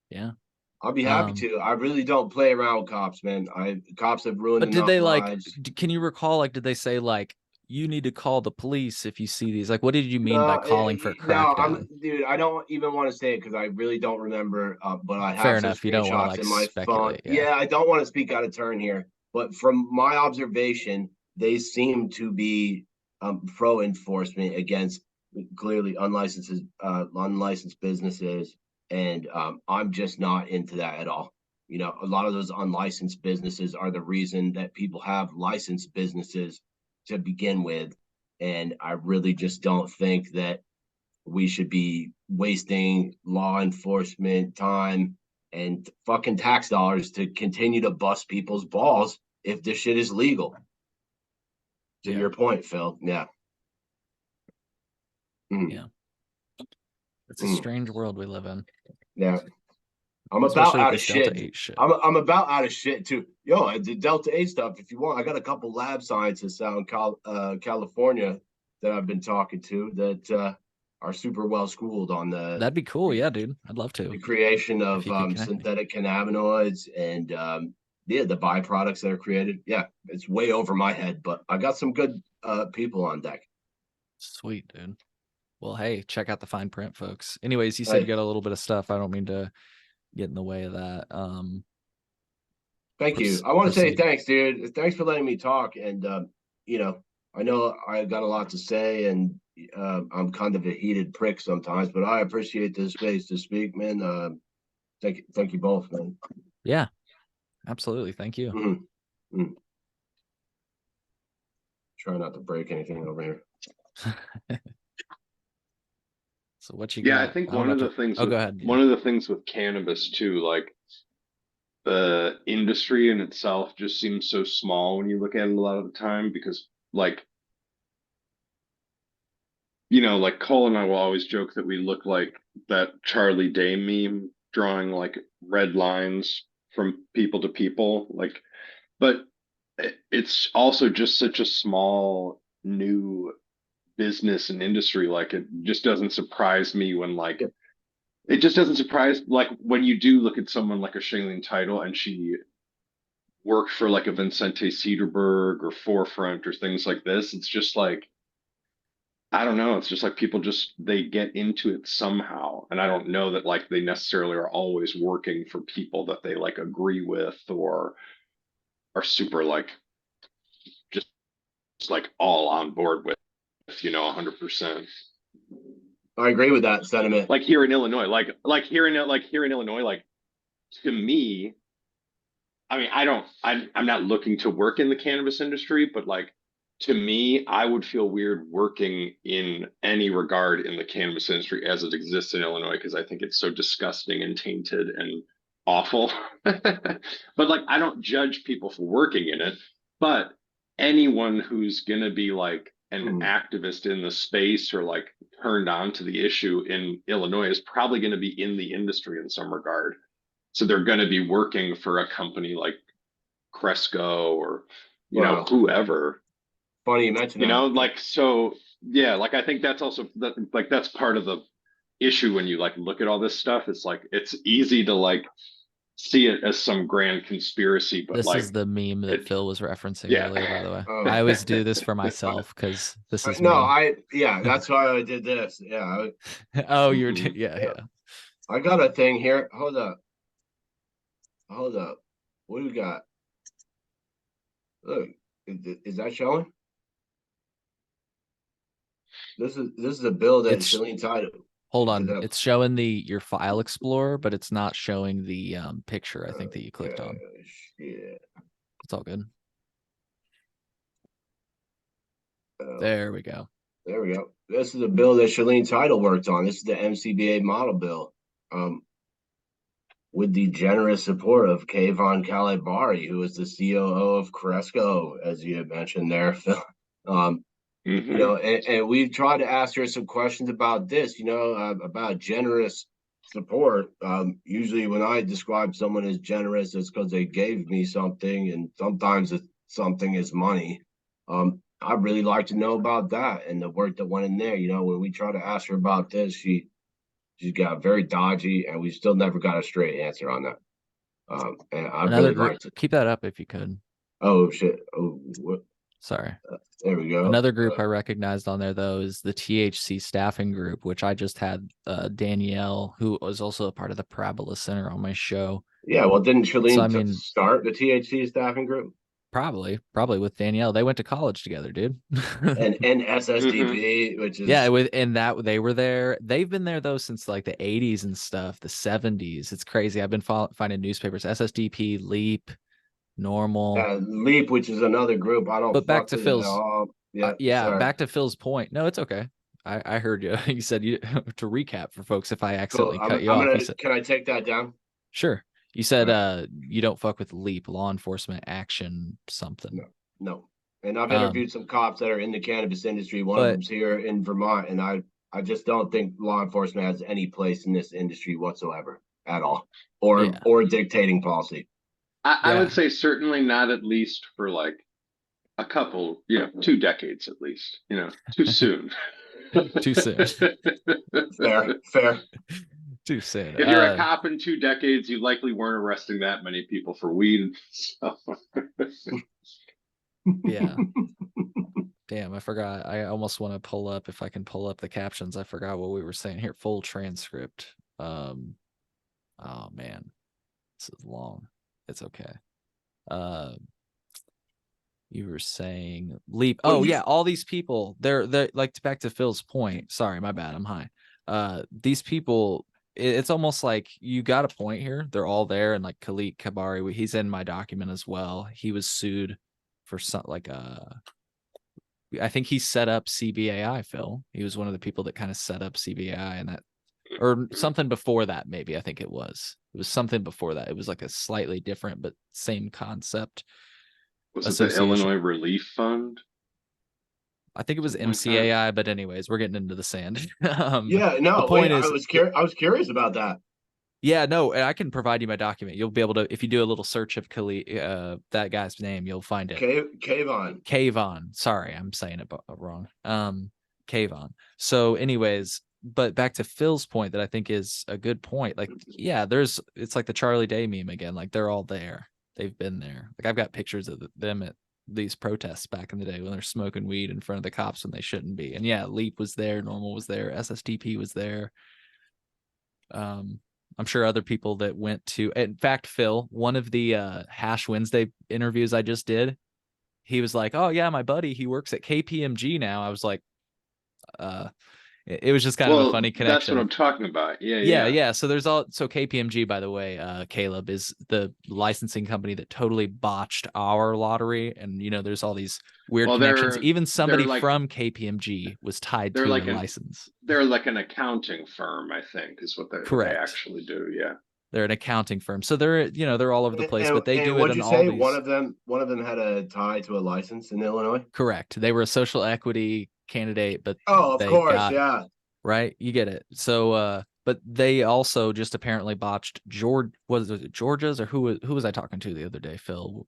yeah. I'll be happy to. I really don't play around with cops, man. Cops have ruined But did enough they lives. can you recall, like, did they say like you need to call the police if you see these? Like, what did you mean by calling for a crackdown? Dude, I don't even want to say it because I really don't remember. But I Fair have some enough. You don't want to screenshots like in my phone. speculate. Yeah, I don't want to speak out of turn here, but from my observation, they seem to be pro enforcement against clearly unlicensed businesses, and I'm just not into that at all. You know, a lot of those unlicensed businesses are the reason that people have licensed businesses to begin with. And I really just don't think that we should be wasting law enforcement time and fucking tax dollars to continue to bust people's balls if this shit is legal. To your point, Phil. Yeah. Yeah. It's a strange world we live in. Yeah. I'm Especially about out with of this Delta shit. 8 shit. I'm about out of shit too. Yo, the Delta 8 stuff, if you want, I got a couple lab scientists out in California that I've been talking to that are super well schooled on That'd be cool. Yeah, dude. I'd love to. the creation of If you could connect me. synthetic cannabinoids and yeah, the byproducts that are created. Yeah, it's way over my head, but I got some good people on deck. Sweet, dude. Well, hey, check out the fine print, folks. Anyways, you said you got a little bit of stuff. I don't mean to get in the way of that. Thank you. I want to say thanks, dude. Thanks for letting me talk. And you know I got a lot to say, and I'm kind of a heated prick sometimes, but I appreciate the space to speak, man. Thank you both, man. Yeah, absolutely. Thank you. Mm-hmm. Mm. Try not to break anything over here. So what you got? Yeah, I think one of the things. Oh, go ahead. One of the things with cannabis too, like the industry in itself just seems so small when you look at it a lot of the time because, like, you know, like Cole and I will always joke that we look like that Charlie Day meme drawing like red lines from people to people, like, but it's also just such a small new business and industry. Like, it just doesn't surprise me when like it just doesn't surprise like when you do look at someone like a Shailene Title and she worked for like a Vincente Cederberg or Forefront or things like this. It's just like, I don't know. It's just like people just they get into it somehow. And I don't know that like they necessarily are always working for people that they like agree with or are super like just like all on board with, you know, 100%. I agree with that sentiment. Like here in Illinois, like here in Illinois, like to me, I mean, I'm not looking to work in the cannabis industry, but like to me, I would feel weird working in any regard in the cannabis industry as it exists in Illinois because I think it's so disgusting and tainted and awful. But like, I don't judge people for working in it, but anyone who's gonna be like an activist in the space or like turned on to the issue in Illinois is probably going to be in the industry in some regard. So they're going to be working for a company like Cresco or, you know, whoever. Funny you mentioned that. You know, like, so, yeah, like, I think that's also, like, that's part of the issue when you, like, look at all this stuff. It's like, it's easy to, like, see it as some grand conspiracy, but this like, is the meme that Phil was referencing earlier, by the way. Oh. I always do this for myself because this is that's why I did this. Yeah. Oh, you're yeah. I got a thing here. Hold up. What do we got? Look, is that showing? This is a bill that It's- Shalene titled. Hold on, it's showing your file explorer, but it's not showing the picture I think that you clicked on. Yeah. It's all good. There we go. There we go. This is a bill that Shalene Title worked on. This is the MCBA model bill. With the generous support of Kayvon Calibari, who is the COO of Cresco, as you had mentioned there, Phil. You know, and we've tried to ask her some questions about this, you know, about generous support. Usually when I describe someone as generous, it's because they gave me something, and sometimes something is money. I'd really like to know about that and the work that went in there. You know, when we try to ask her about this, she got very dodgy, and we still never got a straight answer on that. And I Another really group, like to keep that up if you could. Oh shit! Oh, what? Sorry. There we go. Another group I recognized on there though is the THC staffing group, which I just had Danielle, who was also a part of the Parabola Center, on my show. Yeah, well, didn't Shalene So, I mean, start the THC staffing group? Probably with Danielle. They went to college together, dude. And SSDP, which is that they were there. They've been there though since like the 80s and stuff, the 70s. It's crazy. I've been finding newspapers, SSDP, Leap, Normal, Leap, which is another group. I don't. But back to Phil's, sorry. back to Phil's point. No, it's okay. I heard you. You said you to recap for folks if I accidentally cut you off. Can I take that down? Sure. You said you don't fuck with Leap, law enforcement action something. No. And I've interviewed some cops that are in the cannabis industry. One of them's here in Vermont, and I just don't think law enforcement has any place in this industry whatsoever at all, or dictating policy. I would say certainly not, at least for like a couple, 2 decades at least, too soon. Too soon. Fair. Too soon. If you're a cop in 2 decades, you likely weren't arresting that many people for weed. So. Yeah. Damn, I forgot. I almost want to pull up, if I can pull up the captions. I forgot what we were saying here. Full transcript. Oh man, this is long. It's okay. You were saying Leap. Oh yeah, all these people. They're like, back to Phil's point. Sorry, my bad. I'm high. These people. It's almost like you got a point here. They're all there, and like Khalid Kabari, he's in my document as well. He was sued for some I think he set up CBAI. Phil. He was one of the people that kind of set up CBAI, and that, or something before that. Maybe I think it was something before that. It was like a slightly different but same concept. Was it the Illinois Relief Fund? I think it was MCAI, but anyways, we're getting into the sand. The point is, I was curious about that. Yeah, no, and I can provide you my document. You'll be able to, if you do a little search of that guy's name, you'll find it. Kayvon. Sorry, I'm saying it wrong. Kayvon. So anyways, but back to Phil's point that I think is a good point. Like, yeah, it's like the Charlie Day meme again. Like, they're all there. They've been there. Like, I've got pictures of them at these protests back in the day when they're smoking weed in front of the cops when they shouldn't be. And yeah, Leap was there, Normal was there, SSTP was there. I'm sure other people that went to, in fact, Phil, one of the Hash Wednesday interviews I just did, he was like, oh yeah, my buddy, he works at KPMG now. I was like, it was just kind of a funny connection. That's what I'm talking about. Yeah. So so KPMG, by the way, Caleb, is the licensing company that totally botched our lottery. And, there's all these weird connections. Even somebody from KPMG was tied to the license. They're like an accounting firm, I think, is what they actually do. Yeah. They're an accounting firm. So they're all over the place, but they do it in all these. One of them had a tie to a license in Illinois? Correct. They were a social equity candidate, but of course, yeah. Right? You get it. So but they also just apparently botched Georgia's, or who was I talking to the other day, Phil?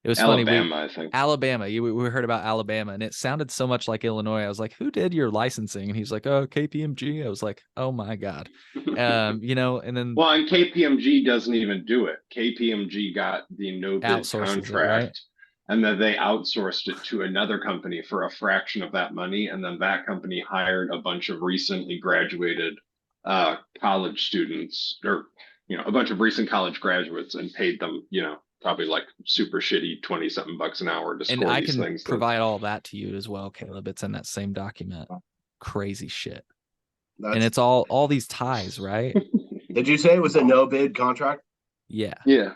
It was Alabama, funny. I think. Alabama. We heard about Alabama, and it sounded so much like Illinois. I was like, who did your licensing? And he's like, oh, KPMG. I was like, oh my God. And then and KPMG doesn't even do it. KPMG got the no bid contract. Right? And then they outsourced it to another company for a fraction of that money. And then that company hired a bunch of recently graduated college students, or a bunch of recent college graduates and paid them, probably like super shitty 20-something bucks an hour to And score I these can things. provide all that to you as well, Caleb. It's in that same document. Crazy shit. And it's all these ties, right? Did you say it was a no bid contract? Yeah. Yeah.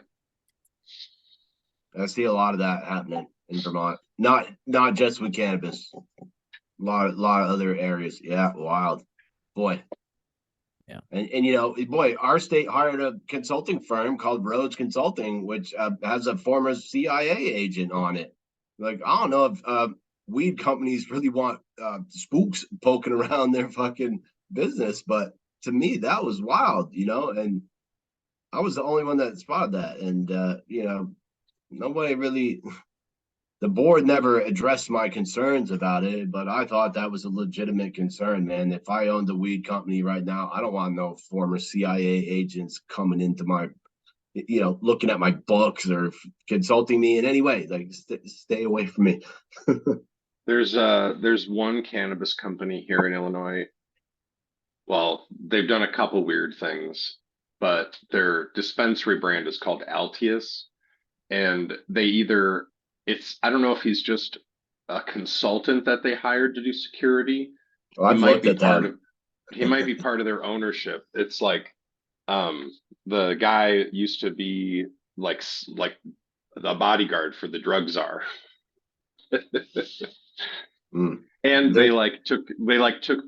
I see a lot of that happening in Vermont. Not just with cannabis. A lot of other areas. Yeah, wild. Boy. Yeah. And boy, our state hired a consulting firm called Rhodes Consulting, which has a former CIA agent on it. Like, I don't know if weed companies really want spooks poking around their fucking business, but to me, that was wild, and I was the only one that spotted that. And, nobody really, the board never addressed my concerns about it, but I thought that was a legitimate concern, man. If I owned a weed company right now, I don't want no former CIA agents coming into my, looking at my books or consulting me in any way. Like, stay away from me. There's one cannabis company here in Illinois. Well, they've done a couple weird things, but their dispensary brand is called Altius. And I don't know if he's just a consultant that they hired to do security. Well, I've looked at that. He might be part of their ownership. It's like, the guy used to be like the bodyguard for the drug czar. And they took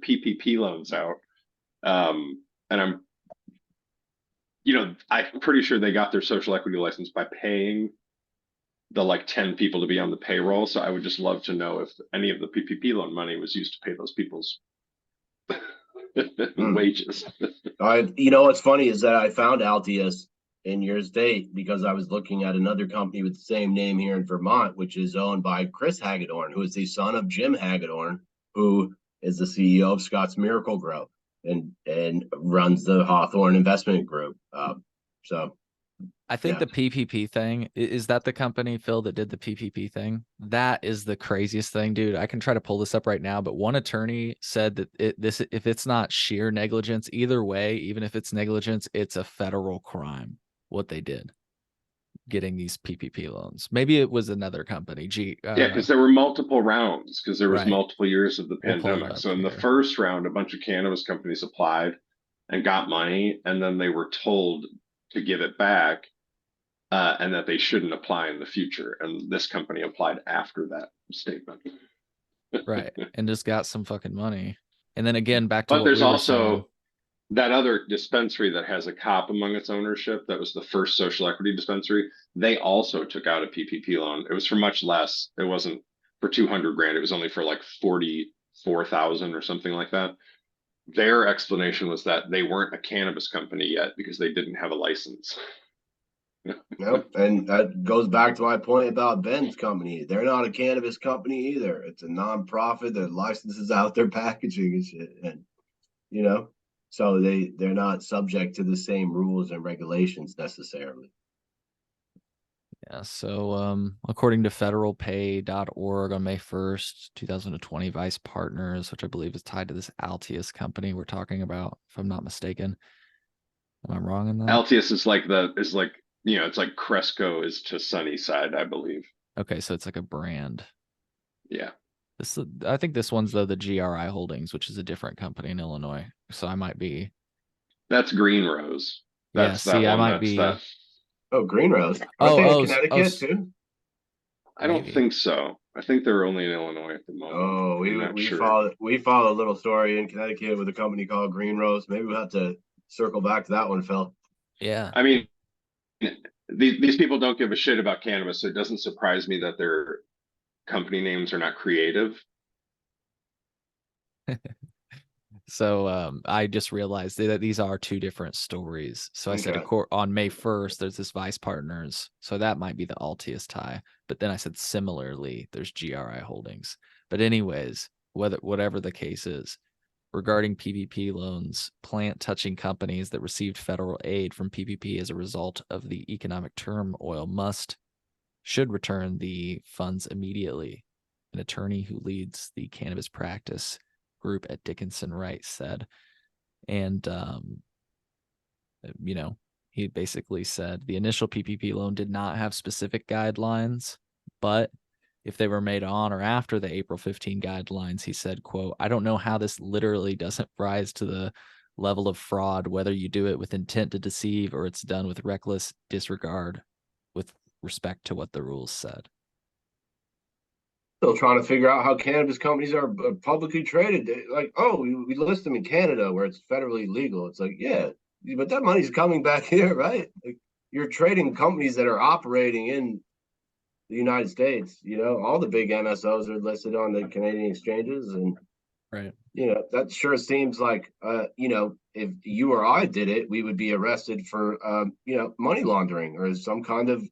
PPP loans out. And I'm pretty sure they got their social equity license by paying the 10 people to be on the payroll. So I would just love to know if any of the PPP loan money was used to pay those people's wages. What's funny is that I found Altius in your state because I was looking at another company with the same name here in Vermont, which is owned by Chris Hagedorn, who is the son of Jim Hagedorn, who is the CEO of Scott's Miracle Grow and runs the Hawthorne Investment Group. So I think the PPP thing, is that the company, Phil, that did the PPP thing? That is the craziest thing, dude. I can try to pull this up right now, but one attorney said that if it's not sheer negligence, either way, even if it's negligence, it's a federal crime, what they did, getting these PPP loans. Maybe it was another company. Because there were multiple rounds, because there was Right. multiple years of the We'll pull it pandemic. up So in the here. first round, a bunch of cannabis companies applied and got money, and then they were told to give it back. And that they shouldn't apply in the future. And this company applied after that statement. Right. And just got some fucking money. And then again, back to But what there's we were also saying. that other dispensary that has a cop among its ownership. That was the first social equity dispensary. They also took out a PPP loan. It was for much less. It wasn't for 200 grand. It was only for like 44,000 or something like that. Their explanation was that they weren't a cannabis company yet because they didn't have a license. Yep, and that goes back to my point about Ben's company. They're not a cannabis company either. It's a nonprofit. Their licenses out there, packaging and shit, and so they're not subject to the same rules and regulations necessarily. Yeah, so according to federalpay.org on May 1st, 2020, Vice Partners, which I believe is tied to this Altius company we're talking about, if I'm not mistaken. Am I wrong in that? Altius is it's like Cresco is to Sunnyside, I believe. Okay, so it's like a brand. Yeah. I think this one's the GRI Holdings, which is a different company in Illinois. So I might be. That's Green Rose. That's I might be. Oh, Green Rose. Aren't they in Connecticut too? I don't think so. I think they're only in Illinois at the moment. Oh, we follow a little story in Connecticut with a company called Green Rose. Maybe we'll have to circle back to that one, Phil. Yeah. I mean, these people don't give a shit about cannabis, so it doesn't surprise me that their company names are not creative. So I just realized that these are two different stories. So I said on May 1st, there's this Vice Partners. So that might be the Altius tie. But then I said similarly, there's GRI Holdings. But anyways, whatever the case is, regarding PPP loans, plant-touching companies that received federal aid from PPP as a result of the economic turmoil should return the funds immediately. An attorney who leads the cannabis practice group at Dickinson Wright said. And He basically said the initial PPP loan did not have specific guidelines, but if they were made on or after the April 15 guidelines, he said, quote, I don't know how this literally doesn't rise to the level of fraud, whether you do it with intent to deceive or it's done with reckless disregard with respect to what the rules said. Still trying to figure out how cannabis companies are publicly traded. Like, oh, we list them in Canada where it's federally legal. It's like, yeah, but that money's coming back here, right? Like, you're trading companies that are operating in the United States. All the big MSOs are listed on the Canadian exchanges, and right. That sure seems like if you or I did it, we would be arrested for money laundering or some kind of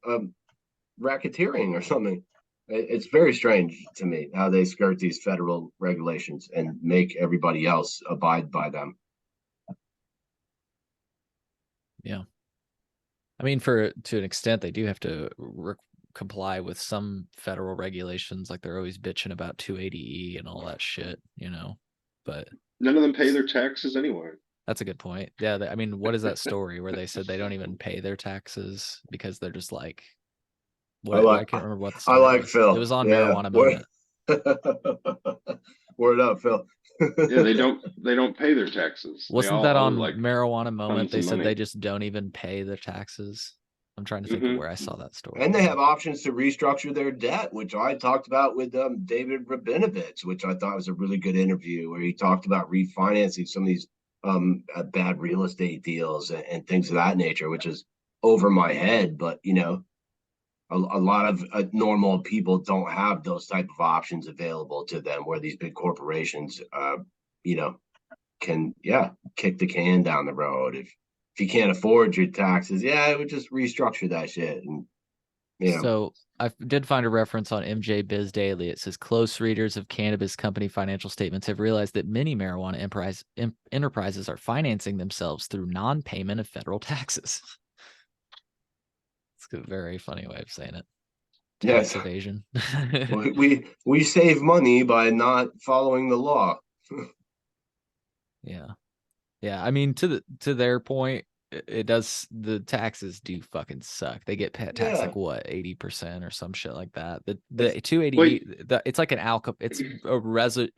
racketeering or something. It's very strange to me how they skirt these federal regulations and make everybody else abide by them. Yeah. I mean, to an extent, they do have to comply with some federal regulations. Like they're always bitching about 280E and all that shit, but none of them pay their taxes anyway. That's a good point. Yeah. I mean, what is that story where they said they don't even pay their taxes because they're just like, I can't remember what the story was. Phil. It was on Marijuana Moment. Word up, Phil. Yeah, they don't pay their taxes. Wasn't that on Marijuana Moment? They said they just don't even pay their taxes. I'm trying to think of where I saw that story. And they have options to restructure their debt, which I talked about with David Rabinovich, which I thought was a really good interview where he talked about refinancing some of these bad real estate deals and things of that nature, which is over my head. But, a lot of normal people don't have those type of options available to them where these big corporations, can, kick the can down the road. If you can't afford your taxes, it would just restructure that shit. And, So I did find a reference on MJ Biz Daily. It says close readers of cannabis company financial statements have realized that many marijuana enterprises are financing themselves through non-payment of federal taxes. It's a very funny way of saying it. Tax evasion. we save money by not following the law. Yeah. I mean, to their point, it does. The taxes do fucking suck. They get taxed like what 80% or some shit like that. The 280, it's like it's a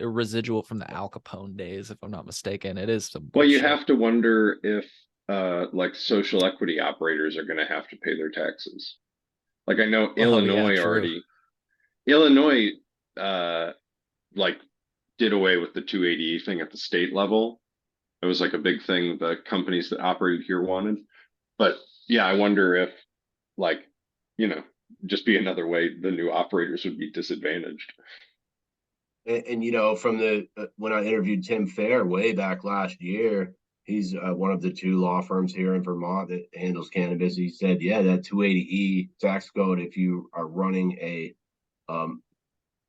residual from the Al Capone days, if I'm not mistaken. It is some. Well, you have to wonder if like social equity operators are going to have to pay their taxes. Like I know Illinois Illinois like did away with the 280 thing at the state level. It was like a big thing the companies that operated here wanted. But yeah, I wonder if just be another way the new operators would be disadvantaged. And from when I interviewed Tim Fair way back last year, he's one of the two law firms here in Vermont that handles cannabis. He said, that 280E tax code, if you are running a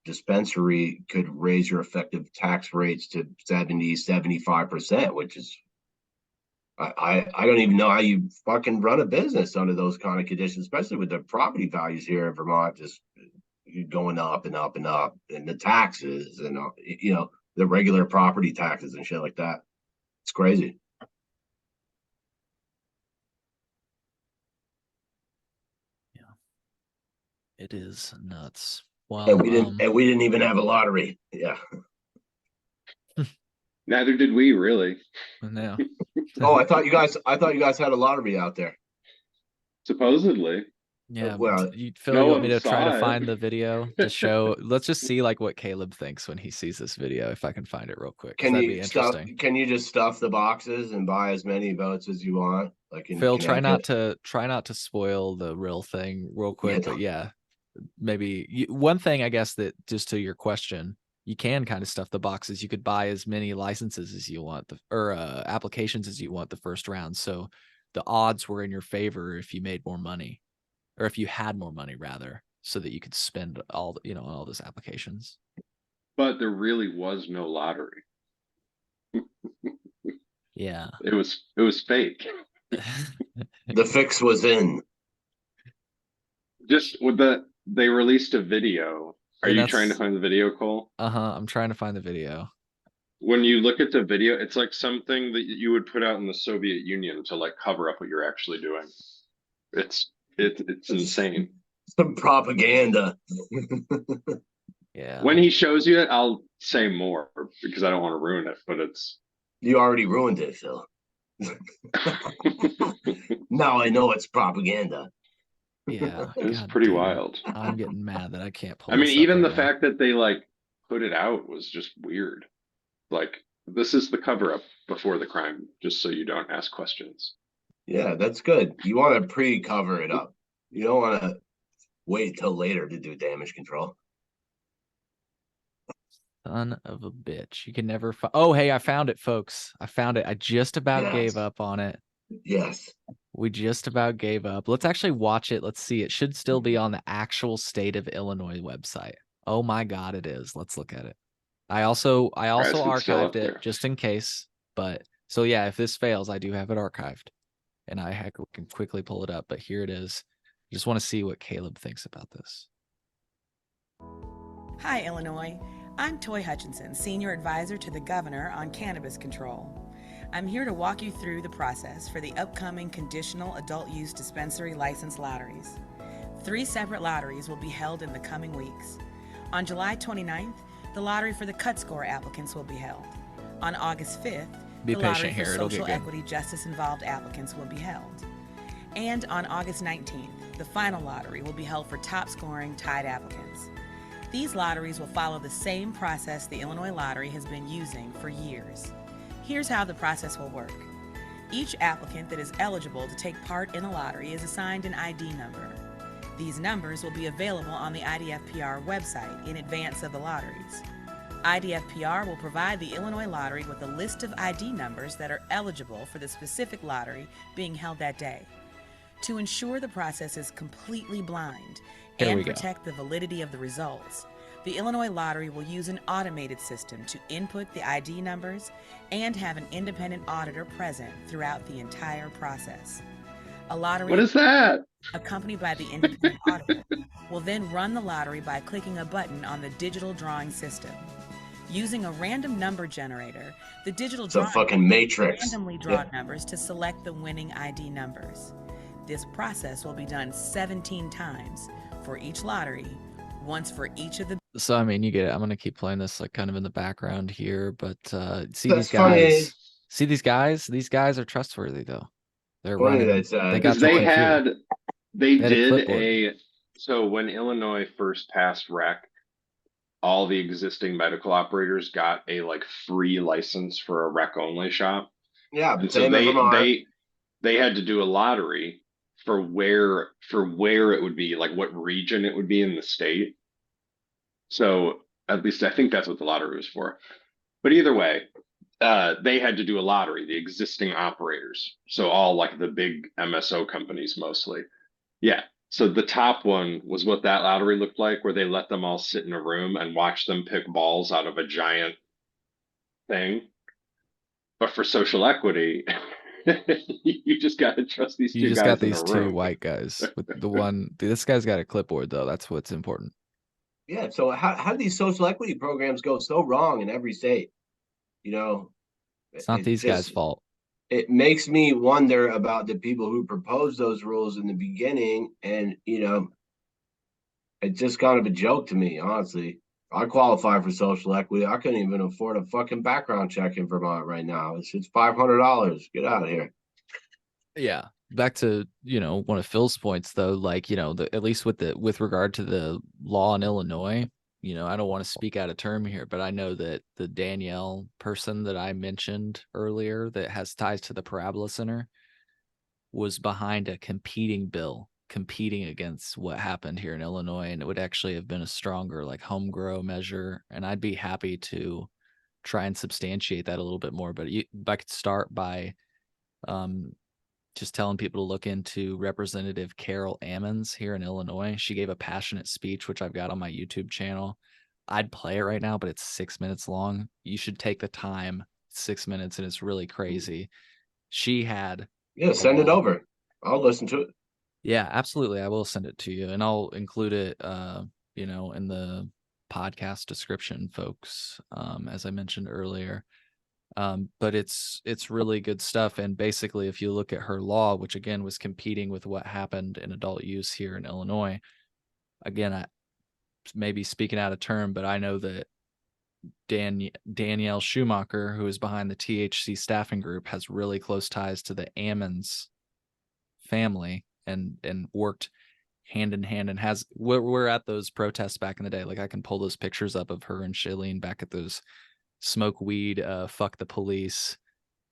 dispensary, could raise your effective tax rates to 75%, which is, I don't even know how you fucking run a business under those kind of conditions, especially with the property values here in Vermont just going up and up and up, and the taxes and the regular property taxes and shit like that. It's crazy. It is nuts. Wow. And we didn't even have a lottery. Yeah. Neither did we, really. No. I thought you guys had a lottery out there. Supposedly. Yeah. Well, Phil, you want me to try to find the video to show? Let's just see like what Caleb thinks when he sees this video. If I can find it real quick. Can you just stuff the boxes and buy as many votes as you want? Like Phil, try not to spoil the real thing real quick. But yeah, maybe one thing I guess that just to your question, you can kind of stuff the boxes. You could buy as many licenses as you want, or applications as you want the first round. So the odds were in your favor if you made more money, or if you had more money rather, so that you could spend all on all those applications. But there really was no lottery. Yeah, it was fake. The fix was in. Just with they released a video. Are you trying to find the video, Cole? I'm trying to find the video. When you look at the video, it's like something that you would put out in the Soviet Union to like cover up what you're actually doing. It's insane. Some propaganda. Yeah. When he shows you it, I'll say more because I don't want to ruin it, but it's You already ruined it, Phil. Now I know it's propaganda. Yeah. it's God pretty damn it. wild. I'm getting mad that I can't pull I mean, this up even right the now. fact that they like put it out was just weird. Like, this is the cover up before the crime, just so you don't ask questions. Yeah, that's good. You want to pre-cover it up. You don't want to wait till later to do damage control. Son of a bitch. You can never oh, hey, I found it, folks. I found it. I just about gave up on it. Yes. We just about gave up. Let's actually watch it. Let's see. It should still be on the actual State of Illinois website. Oh my God, it is. Let's look at it. I also Right, so it's still archived up it there. just in case. But so yeah, if this fails, I do have it archived. And I can quickly pull it up, but here it is. I just want to see what Caleb thinks about this. Hi, Illinois. I'm Toy Hutchinson, Senior Advisor to the Governor on Cannabis Control. I'm here to walk you through the process for the upcoming conditional adult use dispensary license lotteries. 3 separate lotteries will be held in the coming weeks. On July 29th, the lottery for the cut score applicants will be held. On August 5th, Be the patient lottery here, for it'll get social good. equity justice involved applicants will be held. And on August 19th, the final lottery will be held for top scoring tied applicants. These lotteries will follow the same process the Illinois Lottery has been using for years. Here's how the process will work. Each applicant that is eligible to take part in a lottery is assigned an ID number. These numbers will be available on the IDFPR website in advance of the lotteries. IDFPR will provide the Illinois Lottery with a list of ID numbers that are eligible for the specific lottery being held that day. To ensure the process is completely blind and protect the validity of the results, the Illinois Lottery will use an automated system to input the ID numbers and have an independent auditor present throughout the entire process. A lottery What is that? accompanied by the independent auditor will then run the lottery by clicking a button on the digital drawing system. Using a random number generator, the digital It's a drawing fucking matrix. randomly draw numbers to select the winning ID numbers. This process will be done 17 times for each lottery, once for each of the. So I mean, you get it. I'm gonna keep playing this like kind of in the background here, but see That's these guys. funny. See these guys. These guys are trustworthy though. They're Funny running. that, They got Because the they computer. had, they had a did clipboard. so when Illinois first passed rec, all the existing medical operators got a like free license for a rec only shop. Yeah, And so same in Vermont. they had to do a lottery for where it would be, like what region it would be in the state. So at least I think that's what the lottery was for. But either way, they had to do a lottery, the existing operators. So all like the big MSO companies mostly. Yeah. So the top one was what that lottery looked like, where they let them all sit in a room and watch them pick balls out of a giant thing. But for social equity, you just got to trust these You two just guys got in these a two room. white guys with the one. This guy's got a clipboard though. That's what's important. Yeah, so how do these social equity programs go so wrong in every state? You know, It's not these guys' fault. It makes me wonder about the people who proposed those rules in the beginning, and it's just kind of a joke to me, honestly. I qualify for social equity. I couldn't even afford a fucking background check in Vermont right now. It's $500. Get out of here. Yeah. Back to one of Phil's points though, like at least with regard to the law in Illinois, I don't want to speak out of term here, but I know that the Danielle person that I mentioned earlier that has ties to the Parabola Center was behind a competing bill competing against what happened here in Illinois, and it would actually have been a stronger like home grow measure, and I'd be happy to try and substantiate that a little bit more. But I could start by just telling people to look into Representative Carol Ammons here in Illinois. She gave a passionate speech, which I've got on my YouTube channel. I'd play it right now, but it's 6 minutes long. You should take the time, 6 minutes, and it's really crazy. She had... Yeah, send it over. I'll listen to it. Yeah, absolutely. I will send it to you, and I'll include it, in podcast description, folks, as I mentioned earlier. But it's really good stuff. And basically, if you look at her law, which again was competing with what happened in adult use here in Illinois, again, I maybe speaking out of turn, but I know that Danielle Schumacher, who is behind the THC staffing group, has really close ties to the Ammons family and worked hand in hand, and we're at those protests back in the day. Like, I can pull those pictures up of her and Shailene back at those smoke weed, fuck the police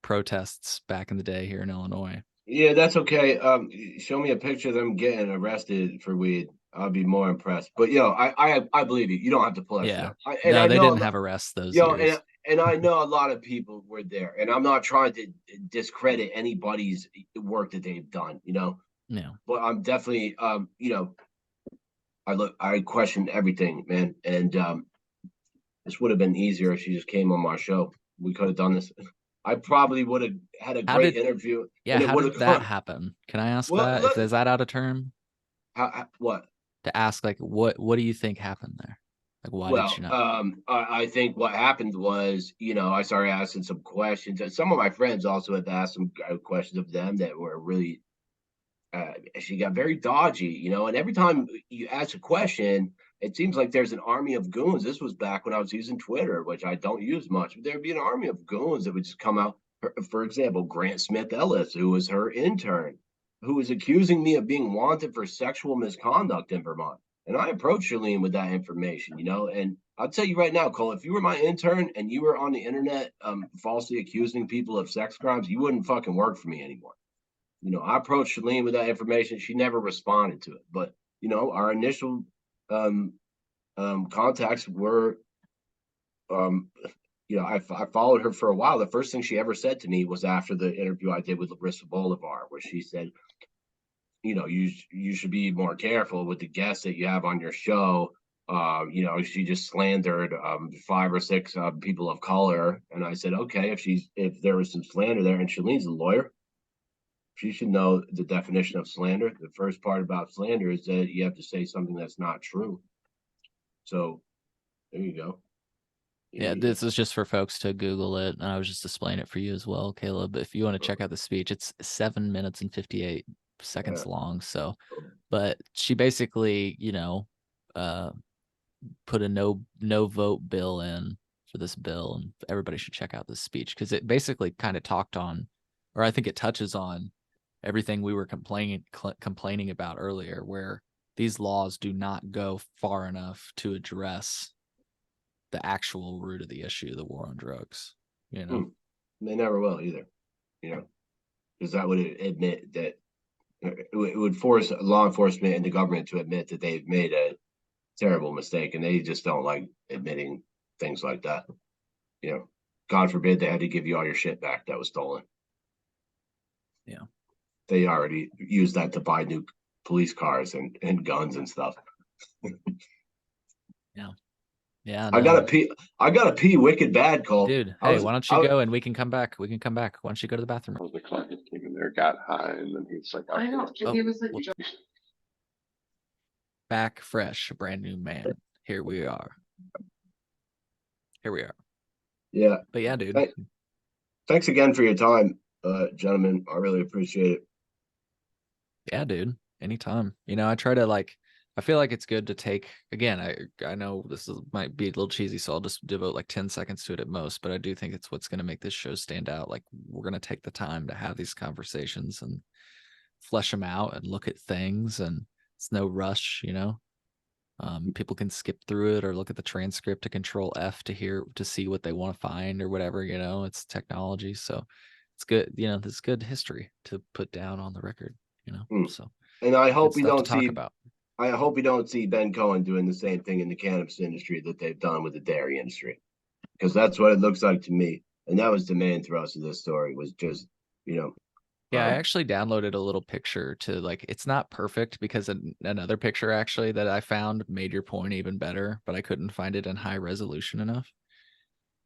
protests back in the day here in Illinois. Yeah, that's okay. Show me a picture of them getting arrested for weed. I'll be more impressed. But I believe you. You don't have to pull that shit up. They didn't have arrests those years. And I know a lot of people were there, and I'm not trying to discredit anybody's work that they've done, Yeah. But I'm definitely, I question everything, man. And this would have been easier if she just came on my show. We could have done this. I probably would have had a great interview. Yeah, how did that happen? Can I ask that? Is that out of term? What? To ask, like, what do you think happened there? Like, why did she not? I think what happened was, I started asking some questions. And some of my friends also have asked some questions of them that were really, she got very dodgy, and every time you ask a question, it seems like there's an army of goons. This was back when I was using Twitter, which I don't use much, but there'd be an army of goons that would just come out. For example, Grant Smith Ellis, who was her intern, who was accusing me of being wanted for sexual misconduct in Vermont. And I approached Shailene with that information, and I'll tell you right now, Cole, if you were my intern and you were on the internet falsely accusing people of sex crimes, you wouldn't fucking work for me anymore. I approached Shailene with that information. She never responded to it. But, our initial contacts were, I followed her for a while. The first thing she ever said to me was after the interview I did with Larissa Bolivar, where she said, you should be more careful with the guests that you have on your show. She just slandered 5 or 6 people of color. And I said, okay, if there was some slander there, and Shailene's a lawyer, she should know the definition of slander. The first part about slander is that you have to say something that's not true. So there you go. Yeah, this is just for folks to Google it, and I was just displaying it for you as well, Caleb. If you want to check out the speech, it's 7 minutes and 58 seconds long. So, but she basically, put a no vote bill in for this bill, and everybody should check out this speech because it basically kind of talked on, or I think it touches on everything we were complaining about earlier, where these laws do not go far enough to address the actual root of the issue, the war on drugs. They never will either, because that would admit that it would force law enforcement and the government to admit that they've made a terrible mistake, and they just don't like admitting things like that. God forbid they had to give you all your shit back that was stolen. Yeah, they already used that to buy new police cars and guns and stuff. Yeah. No. I gotta pee wicked bad, Cole. Dude, hey, why don't you go and we can come back? Why don't you go to the bathroom? The client came in there, got high, and then he's like, I know. He was like, back fresh, a brand new man. Here we are. Yeah. But yeah, dude. Thanks again for your time, gentlemen. I really appreciate it. Yeah, dude. Anytime. I try to I feel like it's good to take, again, I know might be a little cheesy, so I'll just devote 10 seconds to it at most, but I do think it's what's going to make this show stand out. We're going to take the time to have these conversations and flesh them out and look at things, and it's no rush, people can skip through it or look at the transcript to Control F to see what they want to find or whatever, it's technology. So it's good. This is good history to put down on the record, so. And I hope we don't see Ben Cohen doing the same thing in the cannabis industry that they've done with the dairy industry, because that's what it looks like to me. And that was the main thrust of this story, was just, Yeah, I actually downloaded a little picture to it's not perfect because another picture actually that I found made your point even better, but I couldn't find it in high resolution enough.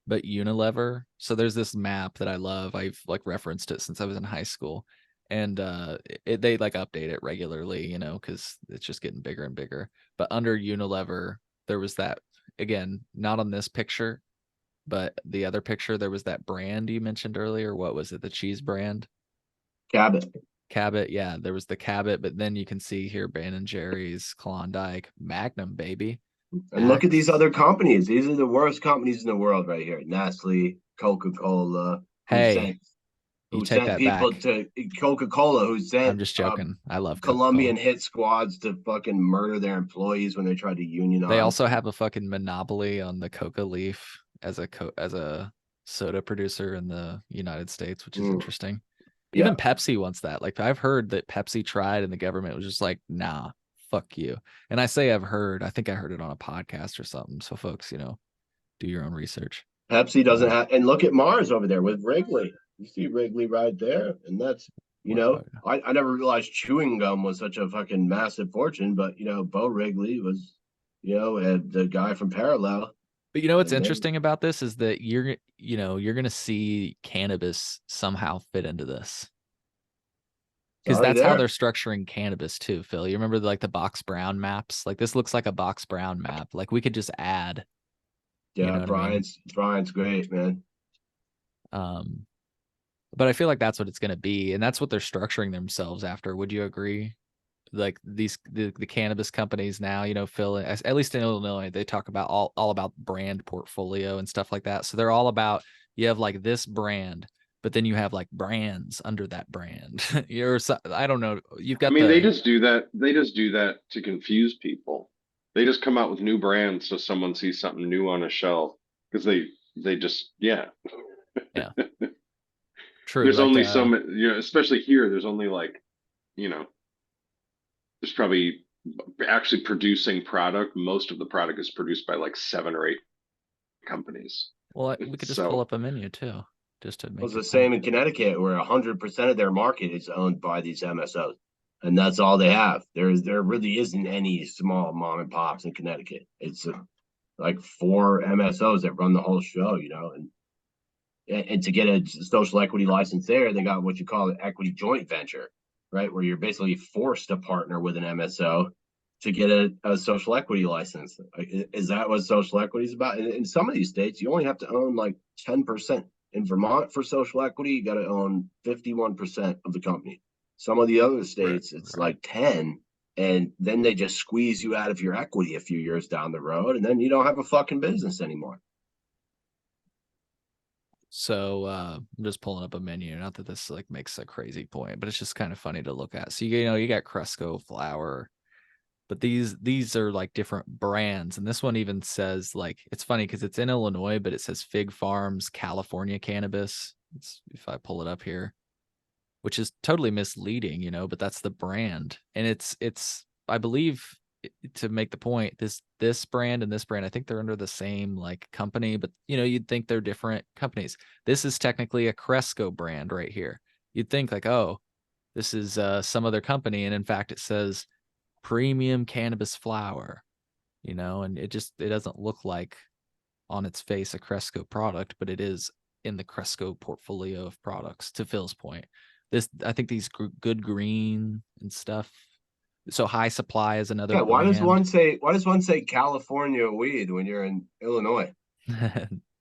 But Unilever, so there's this map that I love. I've referenced it since I was in high school. And they update it regularly, because it's just getting bigger and bigger. But under Unilever, there was that again, not on this picture, but the other picture, there was that brand you mentioned earlier. What was it? The cheese brand? Cabot. Cabot. Yeah, there was the Cabot, but then you can see here Ben & Jerry's, Klondike, Magnum, baby. And look at these Axe. other companies. These are the worst companies in the world right here. Nestle, Coca-Cola. Hey, you Who take sent that people back. to Coca-Cola, who I'm sent just joking. I love Colombian Coca-Cola. hit squads to fucking murder their employees when they tried to unionize. They also have a fucking monopoly on the coca leaf as a soda producer in the United States, which is interesting. Even Yeah. Pepsi wants that. Like I've heard that Pepsi tried and the government was just like, nah, fuck you. And I say I've heard, I think I heard it on a podcast or something. So folks, do your own research. Pepsi doesn't have, and look at Mars over there with Wrigley. You see Wrigley right there, and that's I never realized chewing gum was such a fucking massive fortune, but Bo Wrigley was, the guy from Parallel. But what's interesting about this is that you're gonna see cannabis somehow fit into this. Because that's how they're structuring cannabis too, Phil. You remember like the Box Brown maps? Like this looks like a Box Brown map. Like we could just add. Yeah, Brian's great, man. But I feel like that's what it's gonna be, and that's what they're structuring themselves after. Would you agree? Like the cannabis companies now, Phil, at least in Illinois, they talk about all about brand portfolio and stuff like that. So they're all about, you have like this brand, but then you have like brands under that brand. I don't know. You've got. They just do that. They just do that to confuse people. They just come out with new brands so someone sees something new on a shelf because they just yeah. True. There's only so many, especially here. There's only like, there's probably actually producing product. Most of the product is produced by like 7 or 8 companies. Well, we could just pull up a menu too, just to make. It's the same in Connecticut, where 100% of their market is owned by these MSOs, and that's all they have. There really isn't any small mom and pops in Connecticut. It's like 4 MSOs that run the whole show, and to get a social equity license there, they got what you call an equity joint venture, right? Where you're basically forced to partner with an MSO to get a social equity license. Is that what social equity is about? In some of these states, you only have to own like 10%. In Vermont, for social equity, you got to own 51% of the company. Some of the other states, it's like 10, and then they just squeeze you out of your equity a few years down the road, and then you don't have a fucking business anymore. So I'm just pulling up a menu. Not that this like makes a crazy point, but it's just kind of funny to look at. So you got Cresco flour, but these are like different brands, and this one even says, like, it's funny because it's in Illinois, but it says Fig Farms California Cannabis. If I pull it up here, which is totally misleading, but that's the brand, and it's I believe, to make the point, this brand and this brand, I think they're under the same like company, but you'd think they're different companies. This is technically a Cresco brand right here. You'd think like, oh, this is some other company, and in fact it says premium cannabis flower, and it doesn't look like on its face a Cresco product, but it is in the Cresco portfolio of products. To Phil's point, I think these Good Green and stuff. So High Supply is another brand. Why does one say California weed when you're in Illinois?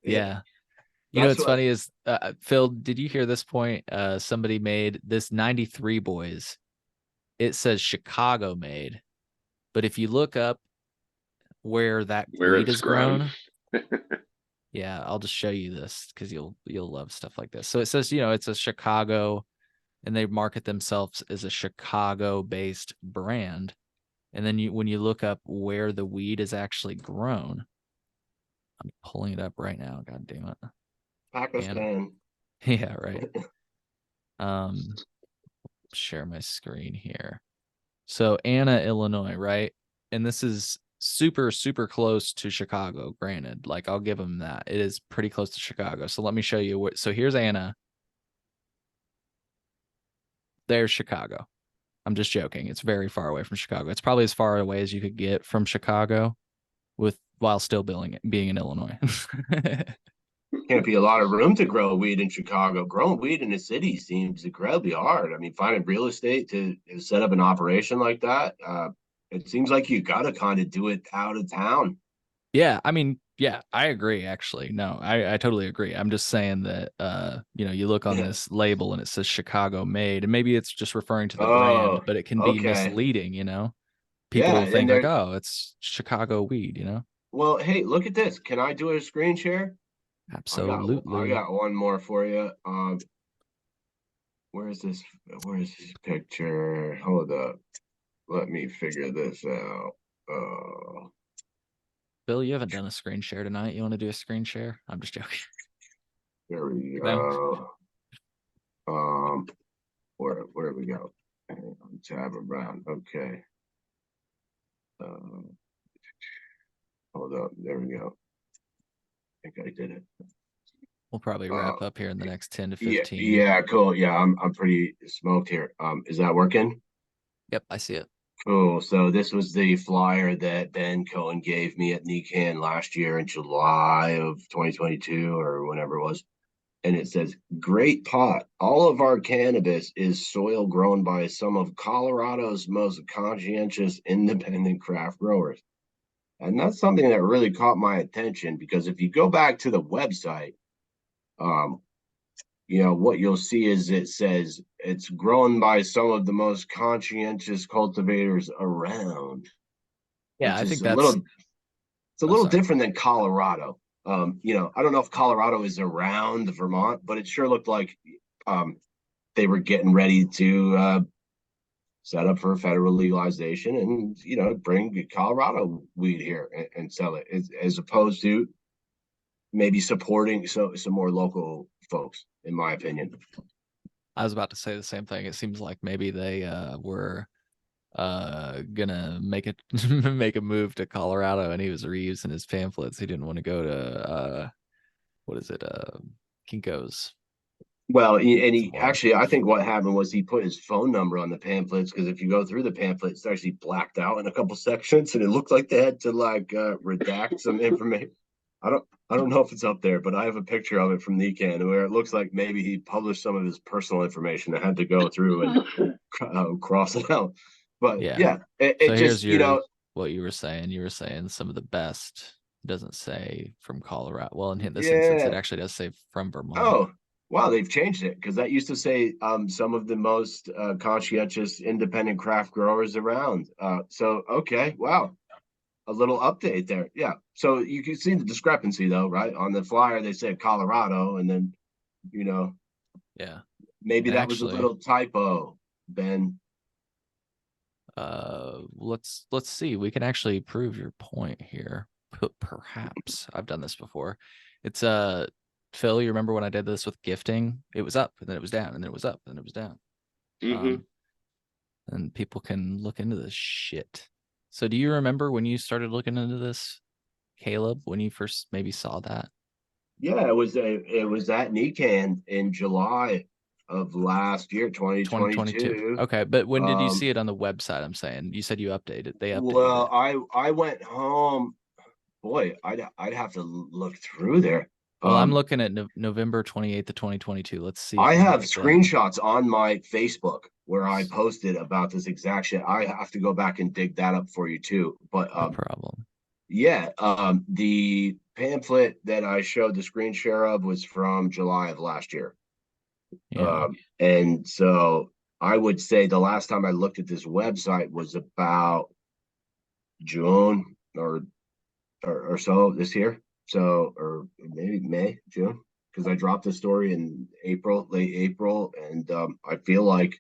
Yeah. What's funny is, Phil, did you hear this point? Somebody made this 93 boys. It says Chicago made, but if you look up where weed is grown, yeah, I'll just show you this because you'll love stuff like this. So it says, it's a Chicago, and they market themselves as a Chicago-based brand. And then when you look up where the weed is actually grown, I'm pulling it up right now. God damn it. Pakistan. Yeah, right. Share my screen here. So Anna, Illinois, right? And this is super, super close to Chicago, granted. Like, I'll give them that. It is pretty close to Chicago. So let me show you so here's Anna. There's Chicago. I'm just joking. It's very far away from Chicago. It's probably as far away as you could get from Chicago while still being in Illinois. Can't be a lot of room to grow weed in Chicago. Growing weed in the city seems incredibly hard. I mean, finding real estate to set up an operation like that, it seems like you got to kind of do it out of town. Yeah, I mean, yeah, I agree. Actually, no, I totally agree. I'm just saying that you look on Yeah. this label and it says Chicago made, and maybe it's just referring to the brand, Oh, but it can be okay. misleading. Yeah, People and think like, there. oh, it's Chicago weed. Well, hey, look at this. Can I do a screen share? I Absolutely. got one more for you. Where's this? Where's this picture? Hold up. Let me figure this out. Bill, you haven't done a screen share tonight. You want to do a screen share? I'm just joking. There we No. go. Where we go? Tab around. Okay. Hold up. There we go. I think I did it. We'll probably Uh, wrap up here in the next 10 to yeah, 15. yeah, cool. Yeah, I'm pretty smoked here. Is that working? Yep, I see it. Cool. So this was the flyer that Ben Cohen gave me at NECAN last year in July of 2022 or whenever it was. And it says, "Great pot. All of our cannabis is soil grown by some of Colorado's most conscientious independent craft growers." And that's something that really caught my attention because if you go back to the website, um, what you'll see is it says it's grown by some of the most conscientious cultivators around, Yeah, which I is think a little that's. it's a Oh, little sorry. different than Colorado. I don't know if Colorado is around Vermont, but it sure looked like they were getting ready to set up for federal legalization and bring Colorado weed here and sell it, as opposed to maybe supporting some more local folks, in my opinion. I was about to say the same thing. It seems like maybe they were gonna make it make a move to Colorado, and he was reusing his pamphlets. He didn't want to go to what is it, Kinko's. Well, and Some he more. actually, I think what happened was he put his phone number on the pamphlets because if you go through the pamphlet, it's actually blacked out in a couple sections, and it looked like they had to redact some information. I don't know if it's up there, but I have a picture of it from NECAN where it looks like maybe he published some of his personal information. I had to go through and cross it out. But Yeah. yeah, it So here's just. what you were saying. You were saying some of the best. It doesn't say from Colorado. Well, in this instance, it Yeah. actually does say from Vermont. Oh, wow, they've changed it because that used to say some of the most conscientious independent craft growers around. So okay, wow, a little update there. Yeah. So you can see the discrepancy though, right? On the flyer they said Colorado, and then you know Yeah. maybe And that was a actually, little typo, Ben. let's see. We can actually prove your point here. Perhaps I've done this before. It's Phil, you remember when I did this with gifting? It was up and then it was down and then it was up and then it was down. Mhm. And people can look into this shit. So do you remember when you started looking into this, Caleb, when you first maybe saw that? Yeah, it was at NECAN in July of last year, 2022. 2022. Okay, but when did you Um, see it on the website? I'm saying you said you updated. They updated well, it. I went home. Boy, I'd have to look through there. Well, I'm Um, looking at November 28th of 2022. Let's see if I we can have get them. screenshots on my Facebook where I posted about this exact shit. I have to go back and dig that up for you too. But No problem. yeah, the pamphlet that I showed the screen share of was from July of last year. Yeah. And so I would say the last time I looked at this website was about June or so this year. So, or maybe May, June, because I dropped the story in April, late April, and I feel like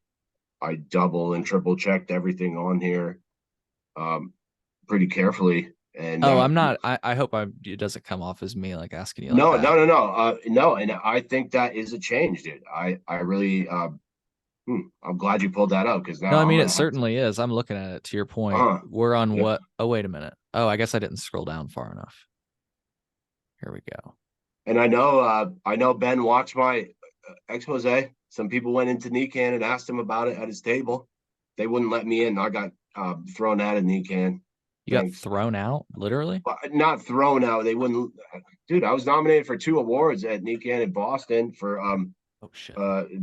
I double and triple checked everything on here pretty carefully. And Oh, I'm not. I hope it doesn't come off as me like asking you like no, that. no, no, no, no. And I think that is a change, dude. I really, I'm glad you pulled that up because No, now I I'm mean it gonna have to. certainly is. I'm looking at it. To your point, we're on Yep. what? Oh, wait a minute. Oh, I guess I didn't scroll down far enough. Here we go. And I know Ben watched my expose. Some people went into NECAN and asked him about it at his table. They wouldn't let me in. I got thrown out of NECAN. You got Thanks. thrown out, literally. Not thrown out. They wouldn't. Dude, I was nominated for 2 awards at NECAN in Boston for Oh shit.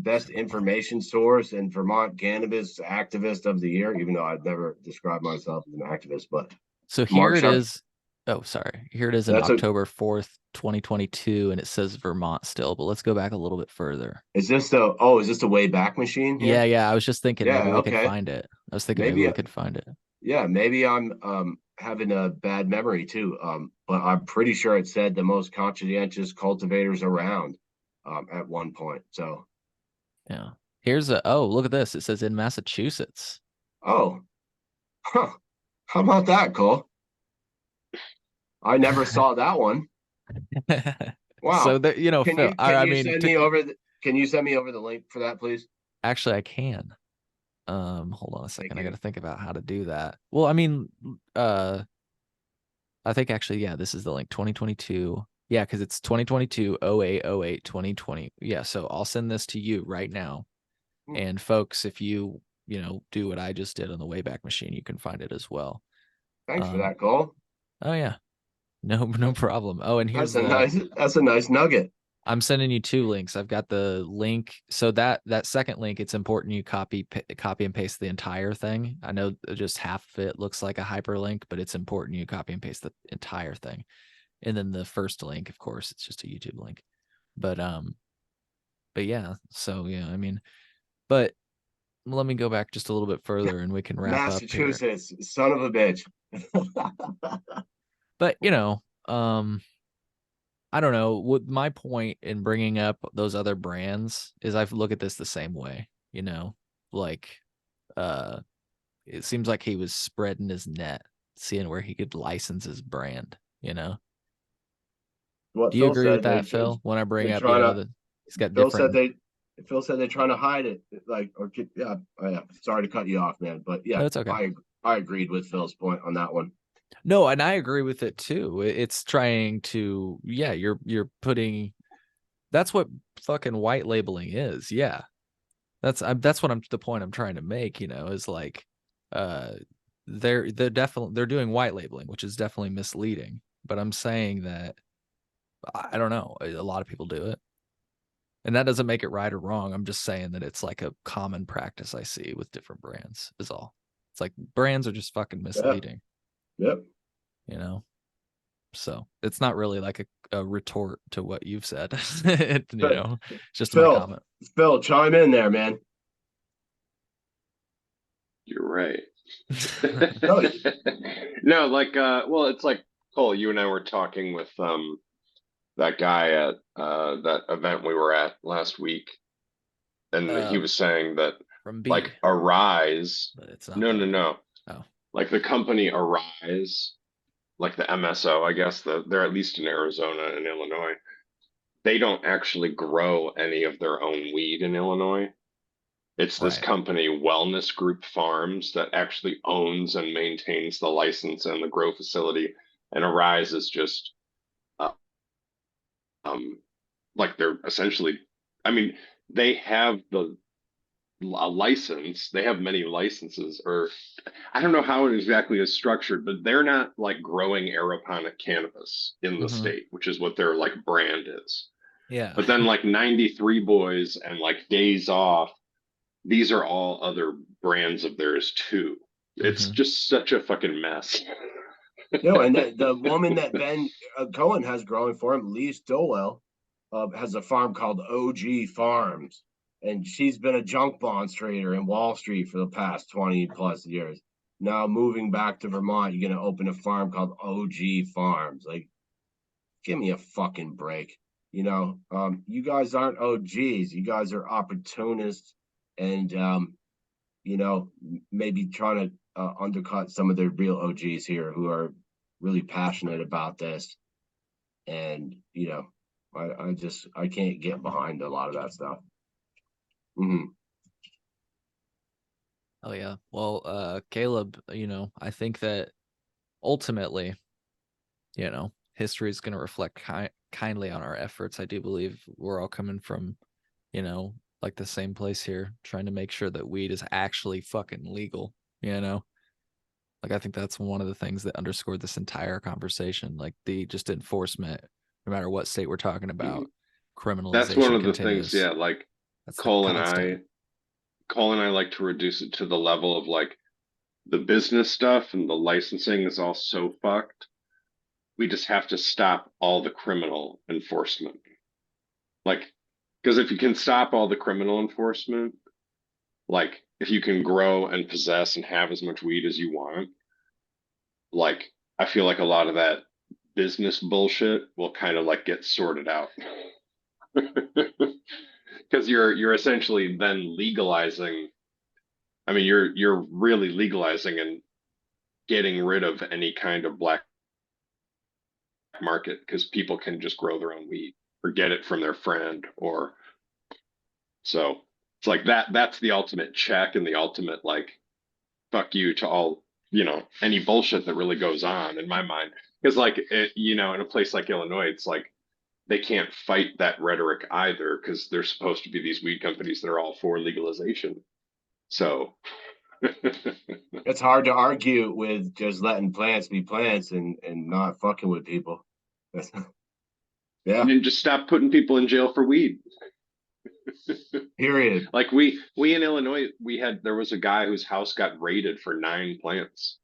best information source and Vermont cannabis activist of the year. Even though I'd never described myself as an activist, but So here Mark it Sharp. is. Oh, sorry. Here it is in That's a. October 4th, 2022, and it says Vermont still, but let's go back a little bit further. Is this the? Oh, is this the way back machine here? Yeah. I was just thinking maybe Yeah. we could Okay. find it. I was thinking maybe Maybe. we could find it. Yeah. Maybe I'm having a bad memory too. But I'm pretty sure it said the most conscientious cultivators around at one point. So. Yeah. Here's look at this. It says in Massachusetts. Oh. Huh. How about that, Cole? I never saw that one. So Wow. there, Can Phil, you can I you mean, send me over the can you send me over the link for that, please? actually I can. Hold on a second. Thank I got you. to think about how to do that. Well, I mean, I think actually, yeah, this is the link 2022. Yeah, because it's 2022 08 2020. Yeah, so I'll send this to you right now. And folks, if you do what I just did on the Wayback Machine, you can find it as well. Thanks for that, Cole. Oh yeah, no problem. Oh, and here's That's a nice nugget. I'm sending you two links. I've got the link. So that second link, it's important you copy and paste the entire thing. I know just half of it looks like a hyperlink, but it's important you copy and paste the entire thing. And then the first link, of course, it's just a YouTube link. But yeah. So yeah, I mean, but let me go back just a little bit further and we can wrap up here. Massachusetts, son of a bitch. But I don't know. What my point in bringing up those other brands is I look at this the same way, like it seems like he was spreading his net, seeing where he could license his brand, What Do you Phil agree with said, that, Phil? When I bring they're up, trying to. that he's got Phil different. said they're trying to hide it. Like, or yeah, sorry to cut you off, man, but yeah, No, it's okay. I agreed with Phil's point on that one. No, and I agree with it too. It's trying to, yeah, you're putting. That's what fucking white labeling is. Yeah, that's what the point I'm trying to make. Is like, they're definitely they're doing white labeling, which is definitely misleading. But I'm saying that I don't know. A lot of people do it. And that doesn't make it right or wrong. I'm just saying that it's like a common practice I see with different brands is all. It's like brands are just fucking misleading. Yep. So it's not really like a retort to what you've said. Just Phil, my comment. Phil, chime in there, man. You're right. No, No, like well, it's like Cole, you and I were talking with that guy at that event we were at last week, and he was saying that From B, like Arise, but it's not. No. Oh, Like the company Arise, like the MSO, I guess they're at least in Arizona and Illinois. They don't actually grow any of their own weed in Illinois. It's this right. company, Wellness Group Farms, that actually owns and maintains the license and the grow facility. And Arise is just, uh, like they're essentially, I mean, they have a license. They have many licenses, or I don't know how it exactly is structured, but they're not like growing aeroponic cannabis in the state, which is what their like brand is. Yeah. But then like 93 Boys and like Days Off, these are all other brands of theirs too. It's just such a fucking mess. and the woman that Ben Cohen has growing for him, Lee Stillwell, has a farm called OG Farms, and she's been a junk bonds trader in Wall Street for the past 20 plus years. Now moving back to Vermont, you're gonna open a farm called OG Farms. Like, give me a fucking break. You guys aren't OGs. You guys are opportunists, and maybe trying to undercut some of the real OGs here who are really passionate about this. And I can't get behind a lot of that stuff. Oh yeah. Well, Caleb, I think that ultimately, history is going to reflect kindly on our efforts. I do believe we're all coming from, like the same place here, trying to make sure that weed is actually fucking legal, Like I think that's one of the things that underscored this entire conversation, like the just enforcement, no matter what state we're talking about, criminalization. That's one of continues. the things, yeah. Like Cole and I like to reduce it to the level of like the business stuff and the licensing is all so fucked we just have to stop all the criminal enforcement. Like, because if you can stop all the criminal enforcement, like if you can grow and possess and have as much weed as you want, like I feel like a lot of that business bullshit will kind of like get sorted out. Because you're essentially then legalizing. I mean, you're really legalizing and getting rid of any kind of black market because people can just grow their own weed or get it from their friend, or so it's like that's the ultimate check and the ultimate like fuck you to all, any bullshit that really goes on in my mind. Because like in a place like Illinois, it's like they can't fight that rhetoric either because there's supposed to be these weed companies that are all for legalization. So It's hard to argue with just letting plants be plants and not fucking with people. Yeah. and then just stop putting people in jail for weed. Period. Like we in Illinois, there was a guy whose house got raided for 9 plants.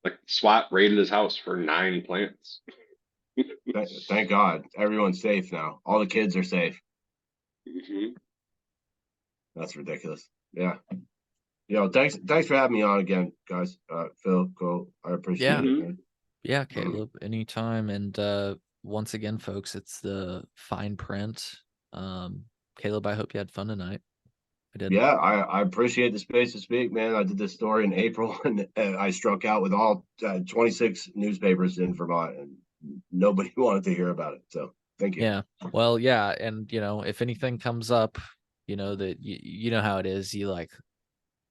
Like SWAT raided his house for 9 plants. Thank God. Everyone's safe now. All the kids are safe. Mm-hmm. That's ridiculous. Yeah. Thanks for having me on again, guys. Phil, Cole, I appreciate it, man. Yeah, Caleb, anytime. And once again, folks, it's the fine print. Caleb, I hope you had fun tonight. I did. Yeah, I appreciate the space to speak, man. I did this story in April, and I struck out with all 26 newspapers in Vermont, and nobody wanted to hear about it. So thank you. Yeah. Well, yeah, and if anything comes up, that you know how it is. You like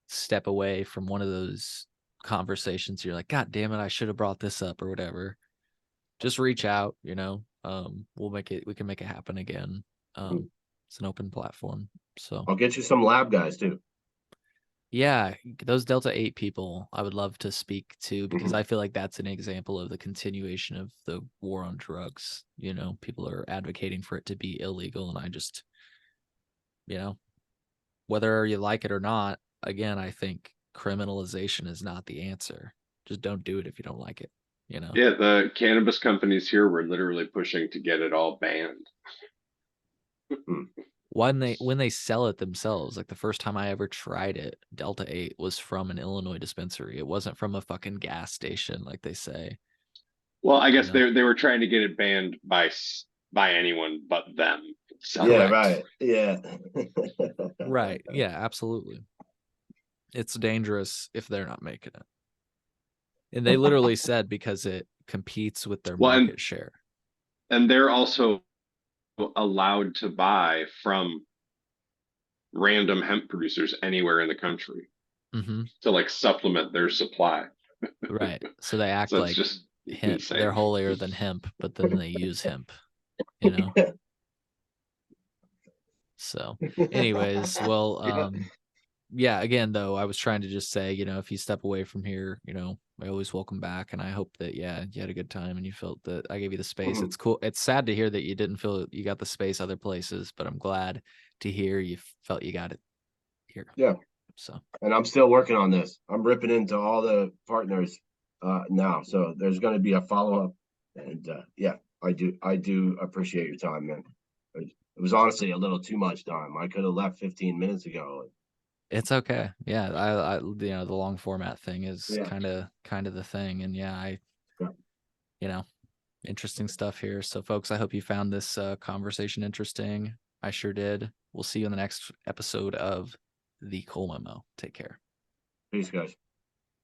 step away from one of those conversations. You're like, God damn it, I should have brought this up or whatever. Just reach out. We can make it happen again. It's an open platform. So I'll get you some lab guys too. yeah, those Delta 8 people I would love to speak to, because I feel like that's an example of the continuation of the war on drugs. People are advocating for it to be illegal, and I just, whether you like it or not, again, I think criminalization is not the answer. Just don't do it if you don't like it, Yeah, the cannabis companies here were literally pushing to get it all banned. When they sell it themselves, like the first time I ever tried it, Delta 8 was from an Illinois dispensary. It wasn't from a fucking gas station like they say. Well, I guess they were trying to get it banned by anyone but them. So. Yeah, right. Yeah. Right. Yeah, absolutely. It's dangerous if they're not making it. And they literally said because it competes with their market share. And they're also allowed to buy from random hemp producers anywhere in the country to like supplement their supply. Right. So they act so like just hemp. They're holier than hemp, but then they use hemp, So anyways, well, yeah, again, though, I was trying to just say, if you step away from here, I always welcome back. And I hope that, yeah, you had a good time and you felt that I gave you the space. It's cool. It's sad to hear that you didn't feel you got the space other places, but I'm glad to hear you felt you got it here. Yeah. So, and I'm still working on this. I'm ripping into all the partners now. So there's going to be a follow-up. And yeah, I do appreciate your time, man. It was honestly a little too much time. I could have left 15 minutes ago. It's okay. Yeah, I the long format thing is kind of the thing, and yeah, interesting stuff here. So, folks, I hope you found this conversation interesting. I sure did. We'll see you in the next episode of the Cole Memo. Take care. Peace, guys.